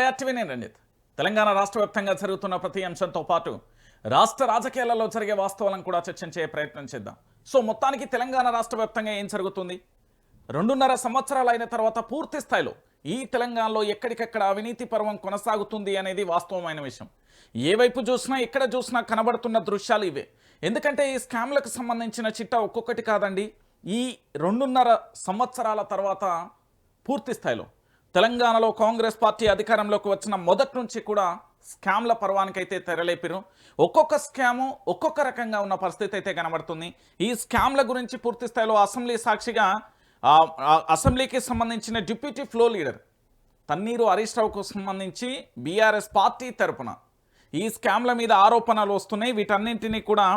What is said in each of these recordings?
YRTV నేను రంజిత్. తెలంగాణ రాష్ట్ర వ్యాప్తంగా జరుగుతున్న ప్రతి అంశంతో పాటు రాష్ట్ర రాజకీయాలలో జరిగే వాస్తవాలను కూడా చర్చించే ప్రయత్నం చేద్దాం. సో మొత్తానికి తెలంగాణ రాష్ట్ర వ్యాప్తంగా ఏం జరుగుతుంది, 2.5 సంవత్సరాలు అయిన తర్వాత పూర్తి స్థాయిలో ఈ తెలంగాణలో ఎక్కడికెక్కడ అవినీతి పర్వం కొనసాగుతుంది అనేది వాస్తవమైన విషయం. ఏ వైపు చూసినా ఎక్కడ చూసినా కనబడుతున్న దృశ్యాలు ఇవే. ఎందుకంటే ఈ స్కామ్లకు సంబంధించిన చిట్టా ఒక్కొక్కటి కాదండి. ఈ 2.5 సంవత్సరాల తర్వాత పూర్తి స్థాయిలో తెలంగాణలో కాంగ్రెస్ పార్టీ అధికారంలోకి వచ్చిన మొదటి నుంచి కూడా స్కామ్ల పర్వానికైతే తెరలేపిరు. ఒక్కొక్క స్కాము ఒక్కొక్క రకంగా ఉన్న పరిస్థితి అయితే కనబడుతుంది. ఈ స్కామ్ల గురించి పూర్తి స్థాయిలో అసెంబ్లీ సాక్షిగా అసెంబ్లీకి సంబంధించిన deputy floor leader Thanneeru Harish రావుకు సంబంధించి బీఆర్ఎస్ పార్టీ తరపున ఈ స్కామ్ల మీద ఆరోపణలు వస్తున్నాయి. వీటన్నింటినీ కూడా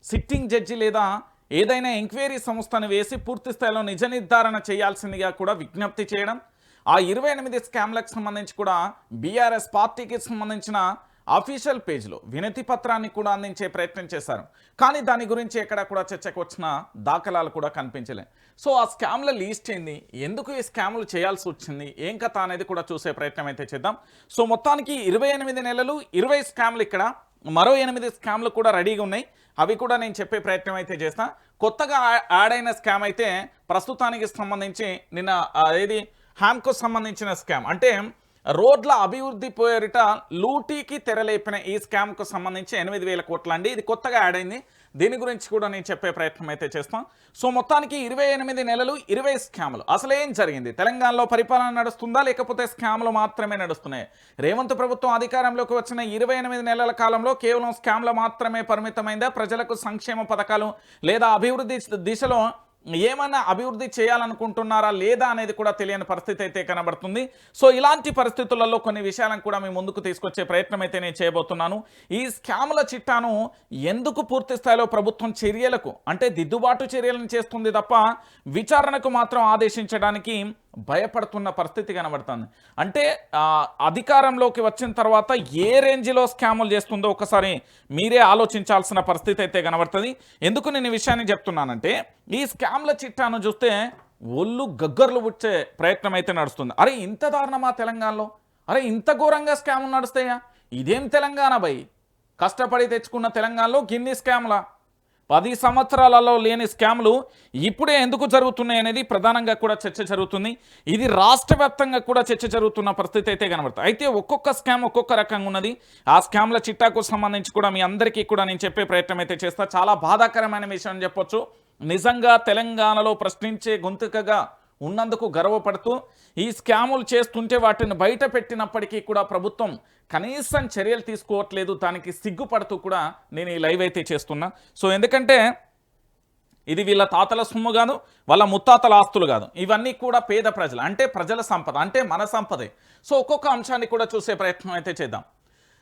సిట్టింగ్ జడ్జి లేదా ఏదైనా ఎంక్వైరీ సంస్థను వేసి పూర్తి స్థాయిలో నిజ నిర్ధారణ చేయాల్సిందిగా కూడా విజ్ఞప్తి చేయడం. ఆ 28 స్కామ్లకు సంబంధించి కూడా బీఆర్ఎస్ పార్టీకి సంబంధించిన అఫీషియల్ పేజ్లో వినతి పత్రాన్ని కూడా అందించే ప్రయత్నం చేశారు. కానీ దాని గురించి ఎక్కడ కూడా చర్చకు వచ్చిన దాఖలాలు కూడా కనిపించలే. సో ఆ స్కామ్ల లీస్ట్ ఏంది, ఎందుకు ఈ స్కామ్లు చేయాల్సి వచ్చింది, ఏం కథ అనేది కూడా చూసే ప్రయత్నం అయితే చేద్దాం. సో మొత్తానికి 28 నెలలు 20 స్కామ్లు, ఇక్కడ మరో 8 స్కామ్లు కూడా రెడీగా ఉన్నాయి. అవి కూడా నేను చెప్పే ప్రయత్నం అయితే చేస్తా. కొత్తగా యాడ్ అయిన స్కామ్ అయితే ప్రస్తుతానికి సంబంధించి నిన్న ఏది హ్యామ్కు సంబంధించిన స్కామ్, అంటే రోడ్ల అభివృద్ధి పేరిట లూటీకి తెరలేపిన ఈ స్కామ్కు సంబంధించి 8,000 కోట్ల అండి. ఇది కొత్తగా యాడ్ అయింది. దీని గురించి కూడా నేను చెప్పే ప్రయత్నం అయితే చేస్తాం. సో మొత్తానికి 28 నెలలు 20 స్కాములు. అసలు ఏం జరిగింది, తెలంగాణలో పరిపాలన నడుస్తుందా లేకపోతే స్కామ్లు మాత్రమే నడుస్తున్నాయి? రేవంత్ ప్రభుత్వం అధికారంలోకి వచ్చిన 28 నెలల కాలంలో కేవలం స్కామ్లు మాత్రమే పరిమితమైందా? ప్రజలకు సంక్షేమ పథకాలు లేదా అభివృద్ధి దిశలో ఏమైనా అభివృద్ధి చేయాలనుకుంటున్నారా లేదా అనేది కూడా తెలియని పరిస్థితి అయితే కనబడుతుంది. సో ఇలాంటి పరిస్థితులలో కొన్ని విషయాలను కూడా మీ ముందుకు తీసుకొచ్చే ప్రయత్నం అయితే నేను చేయబోతున్నాను. ఈ స్కాముల చిట్టాను ఎందుకు పూర్తి స్థాయిలో ప్రభుత్వం చర్యలకు అంటే దిద్దుబాటు చర్యలను చేస్తుంది తప్ప విచారణకు మాత్రం ఆదేశించడానికి భయపడుతున్న పరిస్థితి కనబడుతుంది. అంటే అధికారంలోకి వచ్చిన తర్వాత ఏ రేంజ్లో స్కాములు చేస్తుందో ఒకసారి మీరే ఆలోచించాల్సిన పరిస్థితి అయితే కనబడుతుంది. ఎందుకు నేను ఈ విషయాన్ని చెప్తున్నానంటే, ఈ స్కామ్ల చిట్టాను చూస్తే ఒళ్ళు గగ్గర్లు పుచ్చే ప్రయత్నం అయితే నడుస్తుంది. అరే ఇంత దారుణమా తెలంగాణలో, అరే ఇంత ఘోరంగా స్కాములు నడుస్తాయా, ఇదేం తెలంగాణ బై, కష్టపడి తెచ్చుకున్న తెలంగాణలో గిన్ని స్కామ్లా, 10 సంవత్సరాలలో లేని స్కామ్లు ఇప్పుడే ఎందుకు జరుగుతున్నాయి అనేది ప్రధానంగా కూడా చర్చ జరుగుతుంది. ఇది రాష్ట్ర వ్యాప్తంగా కూడా చర్చ జరుగుతున్న పరిస్థితి అయితే కనబడుతుంది. అయితే ఒక్కొక్క స్కామ్ ఒక్కొక్క రకంగా ఉన్నది. ఆ స్కామ్ల చిట్టాకు సంబంధించి కూడా మీ అందరికీ కూడా నేను చెప్పే ప్రయత్నం అయితే చేస్తా. చాలా బాధాకరమైన విషయం అని చెప్పొచ్చు. నిజంగా తెలంగాణలో ప్రశ్నించే గొంతుకగా ఉన్నందుకు గర్వపడుతూ ఈ స్కాములు చేస్తుంటే వాటిని బయట పెట్టినప్పటికీ కూడా ప్రభుత్వం కనీసం చర్యలు తీసుకోవట్లేదు. దానికి సిగ్గుపడుతూ కూడా నేను ఈ లైవ్ అయితే చేస్తున్నా. సో ఎందుకంటే ఇది వీళ్ళ తాతల సొమ్ము కాదు, వాళ్ళ ముత్తాతల ఆస్తులు కాదు, ఇవన్నీ కూడా పేద ప్రజలు అంటే ప్రజల సంపద, అంటే మన సంపదే. సో ఒక్కొక్క అంశాన్ని కూడా చూసే ప్రయత్నం అయితే చేద్దాం.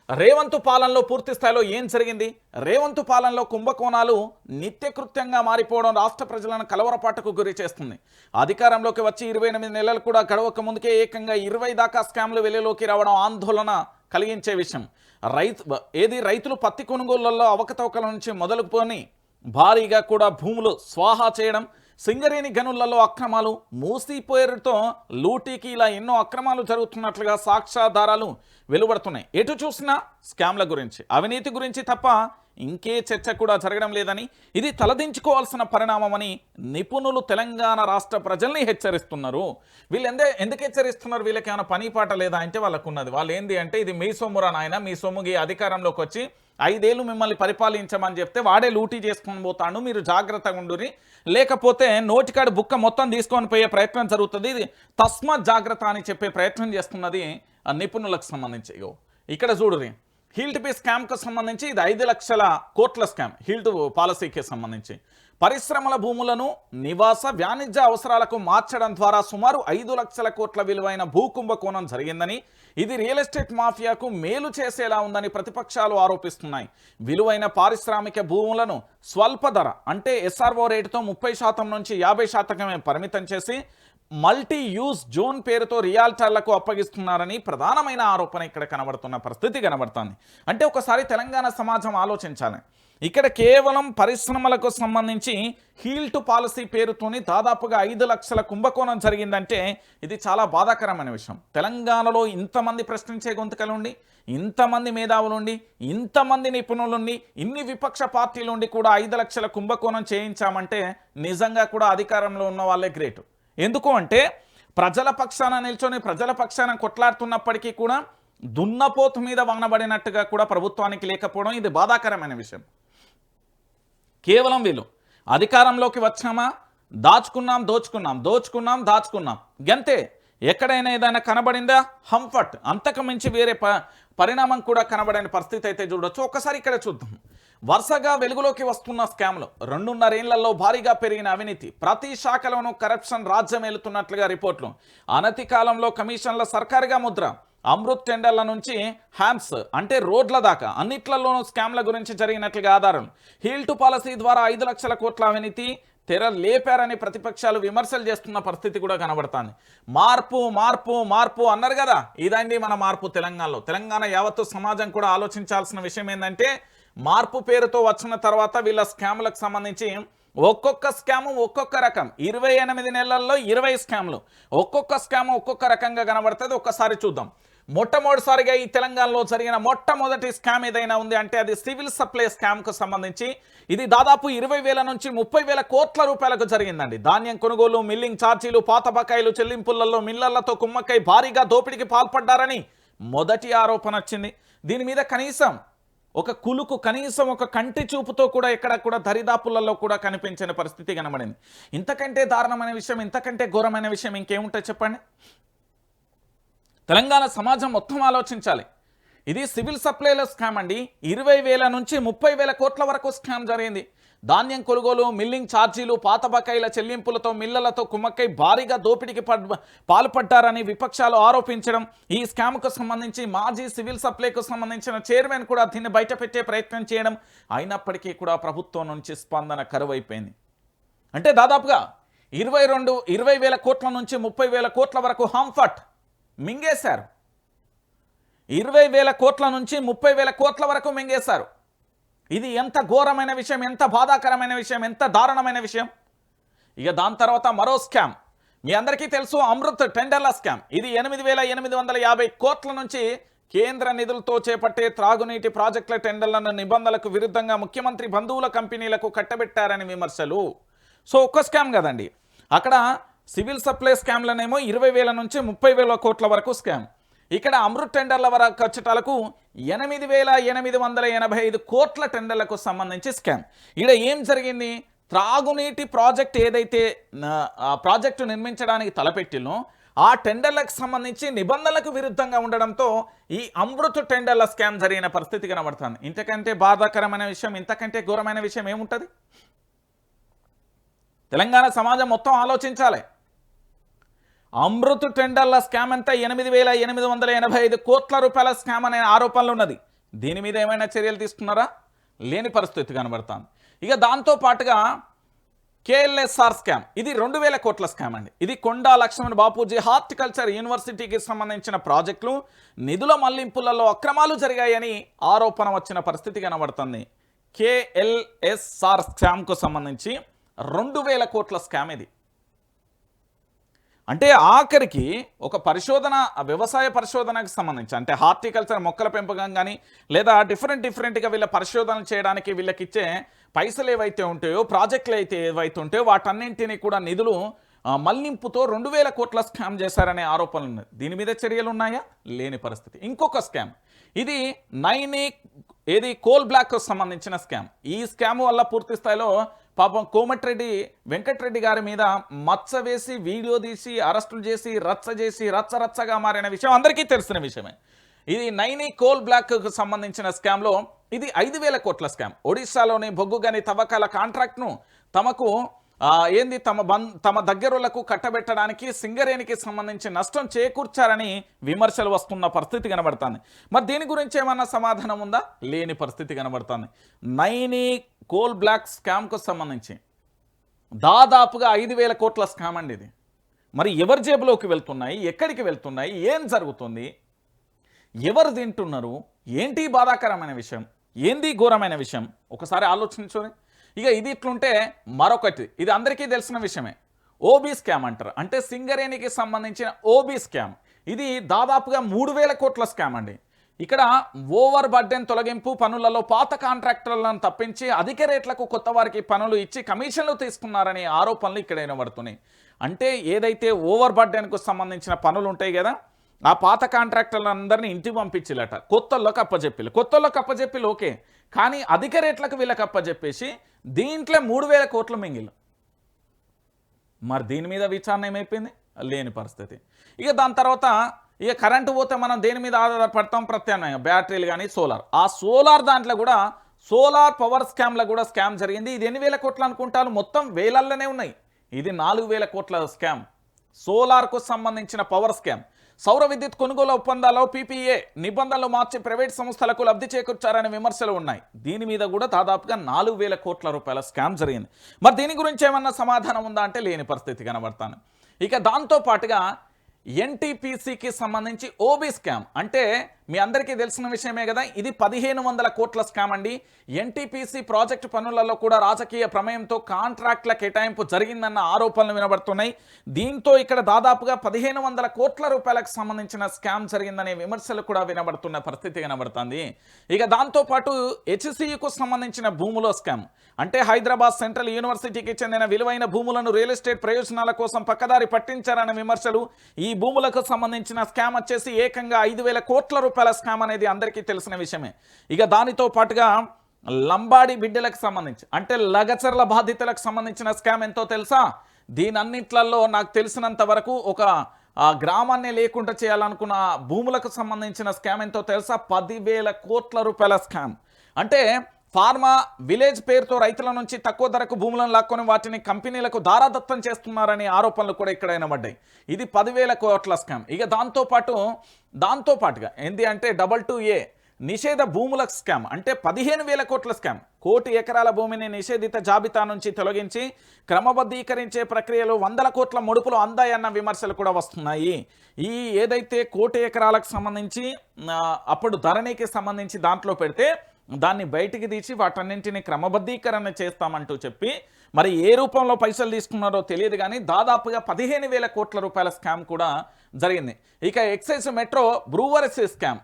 రేవంత్ పాలనలో పూర్తి స్థాయిలో ఏం జరిగింది? రేవంత్ పాలనలో కుంభకోణాలు నిత్యకృత్యంగా మారిపోవడం రాష్ట్ర ప్రజలను కలవరపాటుకు గురి చేస్తుంది. అధికారంలోకి వచ్చి 28 నెలలు కూడా గడవక ముందుకే ఏకంగా 20 దాకా స్కామ్లు వెలుగులోకి రావడం ఆందోళన కలిగించే విషయం. రైతులు పత్తి కొనుగోళ్లలో అవకతవకల నుంచి మొదలుకొని భారీగా కూడా భూములు స్వాహా చేయడం, సింగరేణి గనులలో అక్రమాలు, మూసీ పేరుతో లూటీకి ఇలా ఎన్నో అక్రమాలు జరుగుతున్నట్లుగా సాక్ష్యాధారాలు వెలువడుతున్నాయి. ఎటు చూసినా స్కామ్ల గురించి, అవినీతి గురించి తప్ప ఇంకే చర్చ కూడా జరగడం లేదని, ఇది తలదించుకోవాల్సిన పరిణామమని నిపుణులు తెలంగాణ రాష్ట్ర ప్రజల్ని హెచ్చరిస్తున్నారు. వీళ్ళు ఎందుకు హెచ్చరిస్తున్నారు? వీళ్ళకి ఏమైనా పని పాట లేదా అంటే వాళ్ళకు ఉన్నది. వాళ్ళు ఏంది అంటే, ఇది మీ సొమ్మురా నాయన, మీ సొమ్ముకి అధికారంలోకి వచ్చి 5 ఏళ్ళు మిమ్మల్ని పరిపాలించమని చెప్తే వాడే లూటీ చేసుకొని పోతాడు, మీరు జాగ్రత్తగా ఉండురి, లేకపోతే నోటికాడు బుక్క మొత్తం తీసుకొని పోయే ప్రయత్నం జరుగుతుంది. ఇది తస్మాత్ జాగ్రత్త అని చెప్పే ప్రయత్నం చేస్తున్నది నిపుణులకు సంబంధించి. ఇక్కడ చూడురి, హిల్ట్ పే స్కామ్కు సంబంధించి ఇది 5 లక్షల కోట్ల స్కామ్. హిల్ట్ పాలసీకి సంబంధించి పరిశ్రమల భూములను నివాస వాణిజ్య అవసరాలకు మార్చడం ద్వారా సుమారు 5 లక్షల కోట్ల విలువైన భూకుంభకోణం జరిగిందని, ఇది రియల్ ఎస్టేట్ మాఫియాకు మేలు చేసేలా ఉందని ప్రతిపక్షాలు ఆరోపిస్తున్నాయి. విలువైన పారిశ్రామిక భూములను స్వల్ప ధర అంటే SRO రేటుతో 30% నుంచి 50% పరిమితం చేసి మల్టీ యూజ్ జోన్ పేరుతో రియాల్టర్లకు అప్పగిస్తున్నారని ప్రధానమైన ఆరోపణ ఇక్కడ కనబడుతున్న పరిస్థితి కనబడుతుంది. అంటే ఒకసారి తెలంగాణ సమాజం ఆలోచించాలి. ఇక్కడ కేవలం పరిశ్రమలకు సంబంధించి హీల్ టు పాలసీ పేరుతోని దాదాపుగా 5 లక్షల కుంభకోణం జరిగిందంటే ఇది చాలా బాధాకరమైన విషయం. తెలంగాణలో ఇంతమంది ప్రశ్నించే గొంతుకలుండి, ఇంతమంది మేధావులుండి, ఇంతమంది నిపుణులుండి, ఇన్ని విపక్ష పార్టీలుండి కూడా 5 లక్షల కుంభకోణం చేయించామంటే నిజంగా కూడా అధికారంలో ఉన్న వాళ్ళే గ్రేట్. ఎందుకు అంటే ప్రజల పక్షాన నిల్చొని ప్రజల పక్షాన కొట్లాడుతున్నప్పటికీ కూడా దున్నపోతు మీద వానబడినట్టుగా కూడా ప్రభుత్వానికి లేకపోవడం ఇది బాధాకరమైన విషయం. కేవలం వీళ్ళు అధికారంలోకి వచ్చామా, దాచుకున్నాం దోచుకున్నాం, దోచుకున్నాం దాచుకున్నాం, గంతే. ఎక్కడైనా ఏదైనా కనబడిందా హంఫట్, అంతకు మించి వేరే పరిణామం కూడా కనబడని పరిస్థితి అయితే చూడొచ్చు. ఒకసారి ఇక్కడ చూద్దాం. వరుసగా వెలుగులోకి వస్తున్న స్కామ్లు, 2.5 ఏళ్లలో భారీగా పెరిగిన అవినీతి, ప్రతి శాఖలోనూ కరప్షన్ రాజ్యం ఏలుతున్నట్లుగా రిపోర్ట్లు, అనతి కాలంలో కమిషన్ల సర్కారుగా ముద్ర, అమృత్ టెండర్ల నుంచి హ్యామ్స్ అంటే రోడ్ల దాకా అన్నిట్లలోనూ స్కామ్ల గురించి జరిగినట్లుగా ఆధారం, హీల్ టు పాలసీ ద్వారా 5 లక్షల కోట్ల అవినీతి తెర లేపారని ప్రతిపక్షాలు విమర్శలు చేస్తున్న పరిస్థితి కూడా కనబడుతుంది. మార్పు మార్పు మార్పు అన్నారు కదా, ఇదండి మన మార్పు తెలంగాణలో. తెలంగాణ యావత్తు సమాజం కూడా ఆలోచించాల్సిన విషయం ఏంటంటే మార్పు పేరుతో వచ్చిన తర్వాత వీళ్ళ స్కామ్లకు సంబంధించి ఒక్కొక్క స్కాము ఒక్కొక్క రకం, 28 నెలల్లో 20 స్కామ్లు, ఒక్కొక్క స్కామ్ ఒక్కొక్క రకంగా కనబడుతుంది. ఒక్కసారి చూద్దాం. మొట్టమొదటిసారిగా ఈ తెలంగాణలో జరిగిన మొట్టమొదటి స్కామ్ ఏదైనా ఉంది అంటే అది సివిల్ సప్లై స్కామ్కు సంబంధించి. ఇది దాదాపు 20,000 నుంచి 30,000 కోట్ల రూపాయలకు జరిగిందండి. ధాన్యం కొనుగోలు, మిల్లింగ్ ఛార్జీలు, పాత బకాయిలు చెల్లింపులలో మిల్లర్లతో కుమ్మక్కై భారీగా దోపిడీకి పాల్పడ్డారని మొదటి ఆరోపణ వచ్చింది. దీని మీద కనీసం ఒక కులుకు, కనీసం ఒక కంటి చూపుతో కూడా ఎక్కడ కూడా దరిదాపులలో కూడా కనిపించని పరిస్థితి కనబడింది. ఇంతకంటే దారుణమైన విషయం, ఇంతకంటే ఘోరమైన విషయం ఇంకేముంటుంది చెప్పండి. తెలంగాణ సమాజం మొత్తం ఆలోచించాలి. ఇది సివిల్ సప్లైల స్కామ్ అండి. 20,000 నుంచి 30,000 కోట్ల వరకు స్కామ్ జరిగింది. ధాన్యం కొనుగోలు, మిల్లింగ్ ఛార్జీలు, పాత బకాయిల చెల్లింపులతో మిల్లలతో కుమ్మక్కై భారీగా దోపిడీకి పాల్పడ్డారని విపక్షాలు ఆరోపించడం, ఈ స్కామ్కు సంబంధించి మాజీ సివిల్ సప్లైకు సంబంధించిన చైర్మన్ కూడా దీన్ని బయటపెట్టే ప్రయత్నం చేయడం, అయినప్పటికీ కూడా ప్రభుత్వం నుంచి స్పందన కరువైపోయింది. అంటే దాదాపుగా 20,000 కోట్ల నుంచి 30,000 కోట్ల వరకు హంఫట్ మింగేశారు. 20,000 కోట్ల నుంచి 30,000 కోట్ల వరకు మింగేశారు. ఇది ఎంత ఘోరమైన విషయం, ఎంత బాధాకరమైన విషయం, ఎంత దారుణమైన విషయం. ఇక దాని తర్వాత మరో స్కామ్ మీ అందరికీ తెలుసు, అమృత్ టెండర్ల స్కామ్. ఇది 8,850 కోట్ల నుంచి కేంద్ర నిధులతో చేపట్టే త్రాగునీటి ప్రాజెక్టుల టెండర్లను నిబంధనలకు విరుద్ధంగా ముఖ్యమంత్రి బంధువుల కంపెనీలకు కట్టబెట్టారని విమర్శలు. సో ఒక్క స్కామ్ కదండి, అక్కడ సివిల్ సప్లై స్కామ్లనేమో 20,000 నుంచి 30,000 కోట్ల వరకు స్కామ్. ఇక్కడ అమృత్ టెండర్ల వరకు ఖర్చుటాలకు 8,885 కోట్ల టెండర్లకు సంబంధించి స్కామ్. ఇక్కడ ఏం జరిగింది, త్రాగునీటి ప్రాజెక్ట్ ఏదైతే ప్రాజెక్టు నిర్మించడానికి తలపెట్టినో ఆ టెండర్లకు సంబంధించి నిబంధనలకు విరుద్ధంగా ఉండడంతో ఈ అమృత్ టెండర్ల స్కామ్ జరిగిన పరిస్థితి కనబడుతుంది. ఇంతకంటే బాధాకరమైన విషయం, ఇంతకంటే ఘోరమైన విషయం ఏముంటుంది. తెలంగాణ సమాజం మొత్తం ఆలోచించాలి. అమృత్ టెండర్ల స్కామ్ అంతా 8,885 కోట్ల రూపాయల స్కామ్ అనే ఆరోపణలు ఉన్నది. దీని మీద ఏమైనా చర్యలు తీసుకున్నారా? లేని పరిస్థితి కనబడుతుంది. ఇక దాంతో పాటుగా కేఎల్ఎస్ఆర్ స్కామ్, ఇది 2,000 కోట్ల స్కామ్ అండి. ఇది కొండా లక్ష్మణ్ బాపూజీ హార్టికల్చర్ యూనివర్సిటీకి సంబంధించిన ప్రాజెక్టులు నిధుల మళ్లింపులలో అక్రమాలు జరిగాయని ఆరోపణ వచ్చిన పరిస్థితి కనబడుతుంది. కేఎల్ఎస్ఆర్ స్కామ్కు సంబంధించి 2,000 కోట్ల స్కామ్ ఇది. అంటే ఆఖరికి ఒక పరిశోధన, వ్యవసాయ పరిశోధనకు సంబంధించి అంటే హార్టికల్చర్ మొక్కల పెంపకం కానీ లేదా డిఫరెంట్గా వీళ్ళ పరిశోధన చేయడానికి వీళ్ళకి ఇచ్చే పైసలు ఏవైతే ఉంటాయో, ప్రాజెక్టులు అయితే ఏవైతే ఉంటాయో వాటన్నింటినీ కూడా నిధులు మళ్లింపుతో 2,000 కోట్ల స్కామ్ చేశారనే ఆరోపణలు ఉన్నాయి. దీని మీద చర్యలు ఉన్నాయా? లేని పరిస్థితి. ఇంకొక స్కామ్, ఇది నైని ఏది కోల్ బ్లాక్ సంబంధించిన స్కామ్. ఈ స్కామ్ వల్ల పూర్తి స్థాయిలో పాపం కోమటిరెడ్డి వెంకటరెడ్డి గారి మీద మచ్చ వేసి వీడియో తీసి అరెస్టులు చేసి రచ్చగా మారిన విషయం అందరికీ తెలిసిన విషయమే. ఇది నైని కోల్ బ్లాక్కు సంబంధించిన స్కామ్లో ఇది 5,000 కోట్ల స్కామ్. ఒడిశాలోని బొగ్గు గని తవ్వకాల కాంట్రాక్ట్ను తమకు తమ దగ్గరులకు కట్టబెట్టడానికి సింగరేణికి సంబంధించి నష్టం చేకూర్చారని విమర్శలు వస్తున్న పరిస్థితి కనబడుతుంది. మరి దీని గురించి ఏమన్నా సమాధానం ఉందా? లేని పరిస్థితి కనబడుతుంది. నైని కోల్ బ్లాక్ స్కామ్కు సంబంధించి దాదాపుగా 5,000 కోట్ల స్కామ్ అండి ఇది. మరి ఎవరి జేబులోకి వెళ్తున్నాయి, ఎక్కడికి వెళ్తున్నాయి, ఏం జరుగుతుంది, ఎవరు తింటున్నారు, ఏంటి బాధాకరమైన విషయం, ఏంది ఘోరమైన విషయం ఒకసారి ఆలోచించుకొని. ఇక ఇది ఇట్లుంటే మరొకటి, ఇది అందరికీ తెలిసిన విషయమే, ఓబీ స్కామ్ అంటారు. అంటే సింగరేణికి సంబంధించిన ఓబీ స్కామ్. ఇది దాదాపుగా 3,000 కోట్ల స్కామ్ అండి. ఇక్కడ ఓవర్ బర్డెన్ తొలగింపు పనులలో పాత కాంట్రాక్టర్లను తప్పించి అధిక రేట్లకు కొత్త వారికి పనులు ఇచ్చి కమిషన్లు తీసుకున్నారనే ఆరోపణలు ఇక్కడ వినబడుతున్నాయి. అంటే ఏదైతే ఓవర్ బర్డెన్కు సంబంధించిన పనులు ఉంటాయి కదా, ఆ పాత కాంట్రాక్టర్లందరినీ ఇంటికి పంపించిలట, కొత్తోళ్ళకి అప్పచెప్పిలు ఓకే, కానీ అధిక రేట్లకు వీళ్ళకి అప్పచెప్పేసి దీంట్లో 3,000 కోట్లు మింగిలు. మరి దీని మీద విచారణ ఏమైపోయింది, లేని పరిస్థితి. ఇక దాని తర్వాత ఇక కరెంటు పోతే మనం దేని మీద ఆధారపడతాం, ప్రత్యామ్నాయం బ్యాటరీలు కానీ సోలార్. ఆ సోలార్ దాంట్లో కూడా సోలార్ పవర్ స్కామ్లో కూడా స్కామ్ జరిగింది. ఇది 8,000 కోట్లు అనుకుంటారు, మొత్తం వేలల్లోనే ఉన్నాయి. ఇది 4,000 కోట్ల స్కామ్, సోలార్కు సంబంధించిన పవర్ స్కామ్. సౌర విద్యుత్ కొనుగోలు ఒప్పందాల్లో పీపీఏ నిబంధనలు మార్చి ప్రైవేట్ సంస్థలకు లబ్ధి చేకూర్చారనే విమర్శలు ఉన్నాయి. దీని మీద కూడా దాదాపుగా 4,000 కోట్ల రూపాయల స్కామ్ జరిగింది. మరి దీని గురించి ఏమన్నా సమాధానం ఉందా అంటే లేని పరిస్థితి కనబడతాను. ఇక దాంతో పాటుగా ఎన్టీపీసీకి సంబంధించి ఓబీ స్కామ్. అంటే మీ అందరికీ తెలిసిన విషయమే కదా, ఇది 1,500 కోట్ల స్కామ్ అండి. ఎన్టీపీసీ ప్రాజెక్టు పనులలో కూడా రాజకీయ ప్రమేయంతో కాంట్రాక్ట్ల కేటాయింపు జరిగిందన్న ఆరోపణలు వినబడుతున్నాయి. దీంతో ఇక్కడ దాదాపుగా 1,500 కోట్ల రూపాయలకు సంబంధించిన స్కామ్ జరిగిందనే విమర్శలు కూడా వినబడుతున్న పరిస్థితి కనబడుతుంది. ఇక దాంతోపాటు హెచ్సియుకు సంబంధించిన భూముల స్కామ్. అంటే హైదరాబాద్ సెంట్రల్ యూనివర్సిటీకి చెందిన విలువైన భూములను రియల్ ఎస్టేట్ ప్రయోజనాల కోసం పక్కదారి పట్టించారనే విమర్శలు. ఈ భూములకు సంబంధించిన స్కామ్ వచ్చేసి ఏకంగా 5,000 కోట్ల రూపాయల స్కామ్ అనేది అందరికీ తెలిసిన విషయమే. ఇక దానితో పాటుగా లంబాడి బిడ్డలకు సంబంధించి అంటే లగచర్ల బాధితులకు సంబంధించిన స్కామ్ ఎంతో తెలుసా? దీనన్నిట్లలో నాకు తెలిసినంత వరకు ఒక గ్రామాన్ని లేకుండా చేయాలనుకున్న భూములకు సంబంధించిన స్కామ్ ఎంతో తెలుసా? 10,000 కోట్ల రూపాయల స్కామ్. అంటే ఫార్మా విలేజ్ పేరుతో రైతుల నుంచి తక్కువ ధరకు భూములను లాక్కొని వాటిని కంపెనీలకు దారాదత్తం చేస్తున్నారనే ఆరోపణలు కూడా ఇక్కడ వినబడ్డాయి. ఇది 10,000 కోట్ల స్కామ్. ఇక దాంతోపాటుగా ఏంటి అంటే 22A నిషేధ భూముల స్కామ్. అంటే 15,000 కోట్ల స్కామ్. 1,00,00,000 ఎకరాల భూమిని నిషేధిత జాబితా నుంచి తొలగించి క్రమబద్ధీకరించే ప్రక్రియలో 100 కోట్ల ముడుపులు అందాయన్న విమర్శలు కూడా వస్తున్నాయి. ఈ ఏదైతే 1,00,00,000 ఎకరాలకు సంబంధించి అప్పుడు ధరణికి సంబంధించి దాంట్లో పెడితే దాన్ని బయటికి తీసి వాటన్నింటినీ క్రమబద్ధీకరణ చేస్తామంటూ చెప్పి మరి ఏ రూపంలో పైసలు తీసుకున్నారో తెలియదు, కానీ దాదాపుగా 15,000 కోట్ల రూపాయల స్కామ్ కూడా జరిగింది. ఇక ఎక్సైజ్ మెట్రో బ్రూవరీస్ స్కామ్.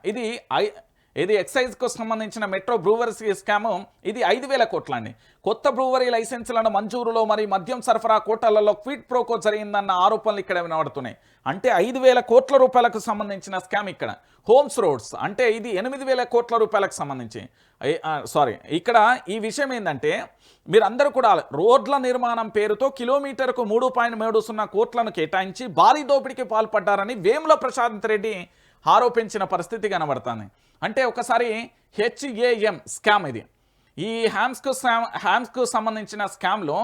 ఇది ఎక్సైజ్కు సంబంధించిన మెట్రో బ్రూవరీస్ స్కామ్. ఇది 5,000 కోట్లండి. కొత్త బ్రూవరీ లైసెన్సులను మంజూరులో మరి మద్యం సరఫరా కోటాలలో క్విడ్ ప్రోకో జరిగిందన్న ఆరోపణలు ఇక్కడ వినబడుతున్నాయి. అంటే 5,000 కోట్ల రూపాయలకు సంబంధించిన స్కామ్. ఇక్కడ హోమ్స్ రోడ్స్ అంటే ఇది 8,000 కోట్ల రూపాయలకు సంబంధించి ఇక్కడ ఈ విషయం ఏంటంటే మీరందరూ కూడా రోడ్ల నిర్మాణం పేరుతో కిలోమీటర్కు 3.30 కోట్లను కేటాయించి భారీ దోపిడీకి పాల్పడ్డారని వేముల ప్రశాంత్ రెడ్డి ఆరోపించిన పరిస్థితి కనబడుతుంది. అంటే ఒకసారి హెచ్ఏఎం స్కామ్. ఇది ఈ హ్యామ్స్కు సంబంధించిన స్కామ్లో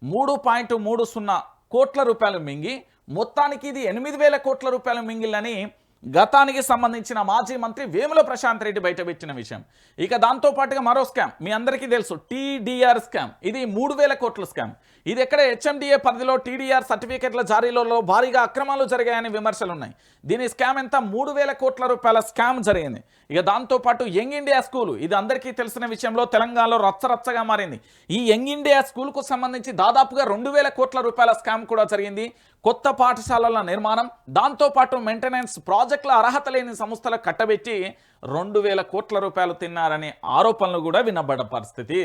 3.30 కోట్ల రూపాయలు మింగి మొత్తానికి ఇది 8,000 కోట్ల రూపాయలు మింగిలని గతానికి సంబంధించిన మాజీ మంత్రి వేముల ప్రశాంత్ రెడ్డి బయటపెట్టిన విషయం. ఇక దాంతోపాటుగా మరో స్కామ్ మీ అందరికీ తెలుసు, టీడీఆర్ స్కామ్. ఇది 3,000 కోట్ల స్కామ్. ఇది ఎక్కడ హెచ్ఎండిఏ పరిధిలో టీడీఆర్ సర్టిఫికెట్ల జారీలో భారీగా అక్రమాలు జరిగాయని విమర్శలు ఉన్నాయి. దీని స్కామ్ ఎంత 3,000 కోట్ల రూపాయల స్కామ్ జరిగింది. ఇక దాంతోపాటు యంగ్ ఇండియా స్కూల్. ఇది అందరికీ తెలిసిన విషయంలో తెలంగాణలో రచ్చరచ్చగా మారింది. ఈ యంగ్ ఇండియా స్కూల్కు సంబంధించి దాదాపుగా 2,000 కోట్ల రూపాయల స్కామ్ కూడా జరిగింది. కొత్త పాఠశాలల నిర్మాణం, దాంతోపాటు మెయింటెనెన్స్ ప్రాజెక్టుల అర్హత లేని సంస్థలకు కట్టబెట్టి 2,000 కోట్ల రూపాయలు తిన్నారనే ఆరోపణలు కూడా వినబడ్డ పరిస్థితి.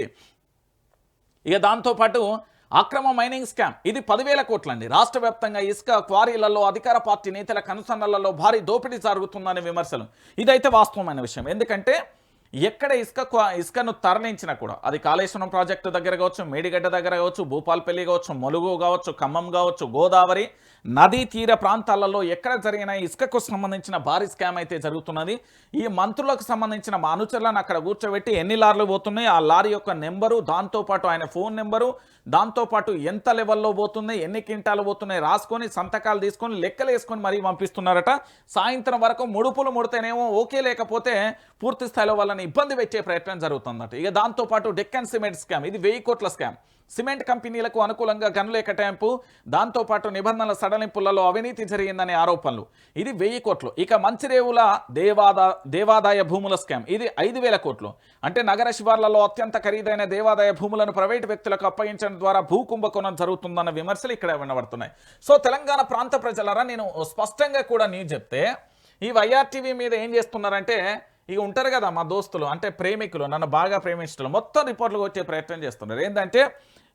ఇక దాంతోపాటు అక్రమ మైనింగ్ స్కామ్. ఇది 10,000 కోట్లండి. రాష్ట్ర వ్యాప్తంగా ఇసుక క్వారీలలో అధికార పార్టీ నేతల కనుసన్నలలో భారీ దోపిడీ జరుగుతుందనే విమర్శలు. ఇదైతే వాస్తవమైన విషయం. ఎందుకంటే ఎక్కడ ఇసుకను తరలించినా కూడా అది కాళేశ్వరం ప్రాజెక్టు దగ్గర కావచ్చు, మేడిగడ్డ దగ్గర కావచ్చు, భూపాల్పల్లి కావచ్చు, ములుగు కావచ్చు, ఖమ్మం కావచ్చు, గోదావరి నదీ తీర ప్రాంతాలలో ఎక్కడ జరిగిన ఇసుకకు సంబంధించిన భారీ స్కామ్ అయితే జరుగుతున్నది. ఈ మంత్రులకు సంబంధించిన మా అనుచరులను అక్కడ కూర్చోబెట్టి ఎన్ని లారీలు పోతున్నాయి, ఆ లారీ యొక్క నెంబరు, దాంతోపాటు ఆయన ఫోన్ నెంబరు, దాంతోపాటు ఎంత లెవెల్లో పోతున్నాయి, ఎన్ని క్వింటాలు పోతున్నాయి రాసుకొని సంతకాలు తీసుకొని లెక్కలు వేసుకొని మరీ పంపిస్తున్నారట. సాయంత్రం వరకు ముడుపులు ముడితేనేమో ఓకే, లేకపోతే పూర్తి స్థాయిలో వాళ్ళని వాళ్ళని ఇబ్బంది పెట్టే ప్రయత్నం జరుగుతుందట. ఇక దాంతోపాటు డెక్కన్ సిమెంట్ స్కామ్, ఇది 1000 కోట్ల స్కామ్. సిమెంట్ కంపెనీలకు అనుకూలంగా గనుల కేటాయింపు, దాంతోపాటు నిబంధనల సడలింపులలో అవినీతి జరిగిందనే ఆరోపణలు, ఇది 1000 కోట్లు. ఇక మంచిరేవుల దేవాదాయ భూముల స్కామ్, ఇది 5000 కోట్లు. అంటే నగర శివార్లలో అత్యంత ఖరీదైన దేవాదాయ భూములను ప్రైవేటు వ్యక్తులకు అప్పగించడం ద్వారా భూ కుంభకోణం జరుగుతుందన్న విమర్శలు ఇక్కడ వినబడుతున్నాయి. సో తెలంగాణ ప్రాంత ప్రజలరా, నేను స్పష్టంగా కూడా నీ చెప్తే ఈ వైఆర్టీవీ మీద ఏం చేస్తున్నారంటే, ఇక ఉంటారు కదా మా దోస్తులు, అంటే ప్రేమికులు, నన్ను బాగా ప్రేమించడం, మొత్తం రిపోర్ట్లు వచ్చే ప్రయత్నం చేస్తున్నారు. ఏంటంటే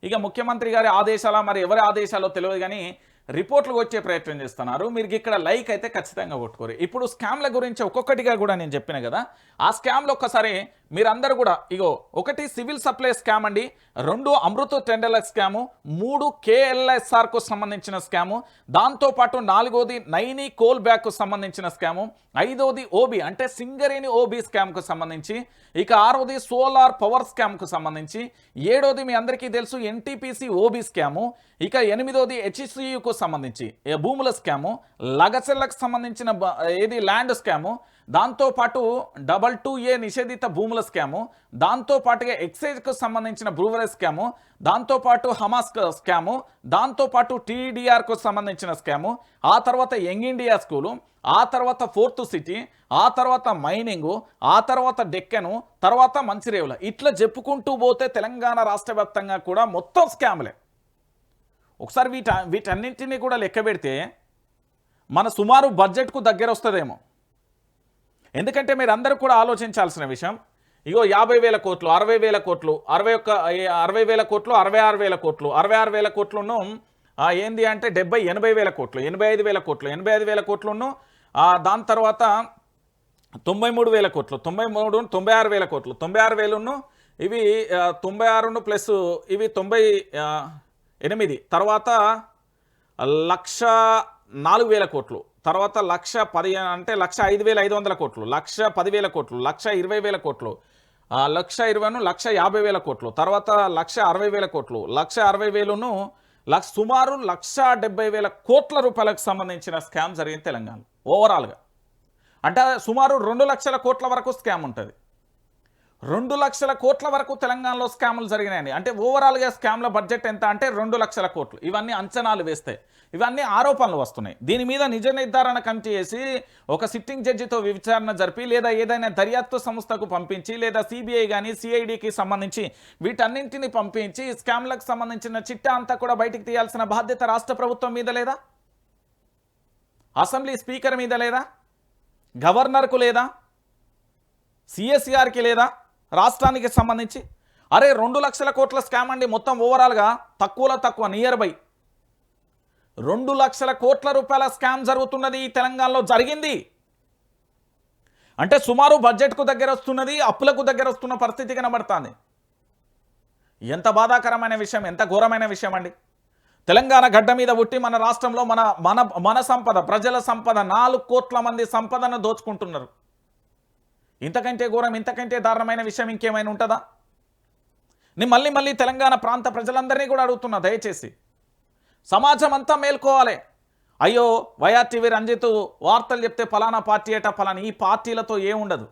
ఇక ముఖ్యమంత్రి గారి ఆదేశాల, మరి ఎవరి ఆదేశాలో తెలియదు కానీ రిపోర్ట్లు వచ్చే ప్రయత్నం చేస్తున్నారు. మీరు ఇక్కడ లైక్ అయితే ఖచ్చితంగా కొట్టుకోరు. ఇప్పుడు స్కామ్ల గురించి ఒక్కొక్కటిగా కూడా నేను చెప్పిన కదా, ఆ స్కామ్లో ఒక్కసారి మీరందరూ కూడా ఇగో, 1 సివిల్ సప్లై స్కామ్ అండి, 2 అమృత టెండర్ల స్కాము, 3 KLSRకు సంబంధించిన స్కాము, దాంతోపాటు 4వది నైని కోల్ బ్యాక్కు సంబంధించిన స్కాము, 5వది ఓబీ అంటే సింగరేణి ఓబీ స్కామ్కు సంబంధించి, ఇక 6వది సోలార్ పవర్ స్కామ్కు సంబంధించి, 7వది మీ అందరికీ తెలుసు NTPC ఓబీ స్కాము, ఇక 8వది HCUకు సంబంధించి భూముల స్కాము, లగచెల్లకు సంబంధించిన ఏది ల్యాండ్ స్కాము, దాంతోపాటు 22A నిషేధిత భూముల స్కాము, దాంతోపాటుగా ఎక్సైజ్కు సంబంధించిన బ్రూవరీ స్కాము, దాంతోపాటు హమాస్ స్కాము, దాంతోపాటు TDRకు సంబంధించిన స్కాము, ఆ తర్వాత యంగ్ ఇండియా స్కూలు, ఆ తర్వాత 4th సిటీ, ఆ తర్వాత మైనింగు, ఆ తర్వాత డెక్కను, తర్వాత మంచిరేవుల, ఇట్లా చెప్పుకుంటూ పోతే తెలంగాణ రాష్ట్ర వ్యాప్తంగా కూడా మొత్తం స్కాములే. ఒకసారి వీటన్నింటినీ కూడా లెక్క పెడితే మన సుమారు బడ్జెట్కు దగ్గర వస్తుందేమో. ఎందుకంటే మీరు అందరూ కూడా ఆలోచించాల్సిన విషయం, ఇగో 50,000 కోట్లు, 60,000 కోట్లు, 60,000 కోట్లు, 66,000 కోట్లు, 66,000 కోట్లును ఏంది అంటే 80,000 కోట్లు, 85,000 కోట్లు, 85,000 కోట్లును, దాని తర్వాత 93,000 కోట్లు, 96,000 కోట్లు, 96,000ను ఇవి 96 ప్లస్ ఇవి 98, తర్వాత 1,04,000 కోట్లు, తర్వాత 1,10,000 అంటే 1,05,500 కోట్లు, 1,10,000 కోట్లు, 1,20,000 కోట్లు, 1,20,000ను 1,50,000 కోట్లు, తర్వాత 1,60,000 కోట్లు, 1,60,000ను సుమారు 1,70,000 కోట్ల రూపాయలకు సంబంధించిన స్కామ్ జరిగింది తెలంగాణ ఓవరాల్గా. అంటే సుమారు 2 లక్షల కోట్ల వరకు స్కామ్ ఉంటుంది. 2 లక్షల కోట్ల వరకు తెలంగాణలో స్కాములు జరిగినాయండి. అంటే ఓవరాల్గా స్కామ్ల బడ్జెట్ ఎంత అంటే 2 లక్షల కోట్లు. ఇవన్నీ అంచనాలు వేస్తే ఇవన్నీ ఆరోపణలు వస్తున్నాయి. దీని మీద నిజ నిర్ధారణ కమిటీ చేసి ఒక సిట్టింగ్ జడ్జితో విచారణ జరిపి, లేదా ఏదైనా దర్యాప్తు సంస్థకు పంపించి, లేదా CBI కానీ CIDకి సంబంధించి వీటన్నింటినీ పంపించి స్కామ్లకు సంబంధించిన చిట్టా అంతా కూడా బయటికి తీయాల్సిన బాధ్యత రాష్ట్ర ప్రభుత్వం మీద లేదా? అసెంబ్లీ స్పీకర్ మీద లేదా? గవర్నర్కు లేదా? CSRకి లేదా? రాష్ట్రానికి సంబంధించి అరే 2 లక్షల కోట్ల స్కామ్ అండి మొత్తం ఓవరాల్గా, తక్కువలో తక్కువ నియర్ బై 2 లక్షల కోట్ల రూపాయల స్కామ్ జరుగుతున్నది ఈ తెలంగాణలో జరిగింది. అంటే సుమారు బడ్జెట్కు దగ్గర వస్తున్నది, అప్పులకు దగ్గర వస్తున్న పరిస్థితి కనబడుతుంది. ఎంత బాధాకరమైన విషయం, ఎంత ఘోరమైన విషయం అండి. తెలంగాణ గడ్డ మీద పుట్టి మన రాష్ట్రంలో మన సంపద, ప్రజల సంపద, 4 కోట్ల మంది సంపదను దోచుకుంటున్నారు. ఇంతకంటే ఘోరం, ఇంతకంటే దారుణమైన విషయం ఇంకేమైనా ఉంటుందా? నేను మళ్ళీ తెలంగాణ ప్రాంత ప్రజలందరినీ కూడా అడుగుతున్నా, దయచేసి సమాజం అంతా మేల్కోవాలి. అయ్యో వైఆర్టీవీ రంజిత్ వార్తలు చెప్తే ఫలానా పార్టీ ఏటా ఫలానా, ఈ పార్టీలతో ఏముండదు.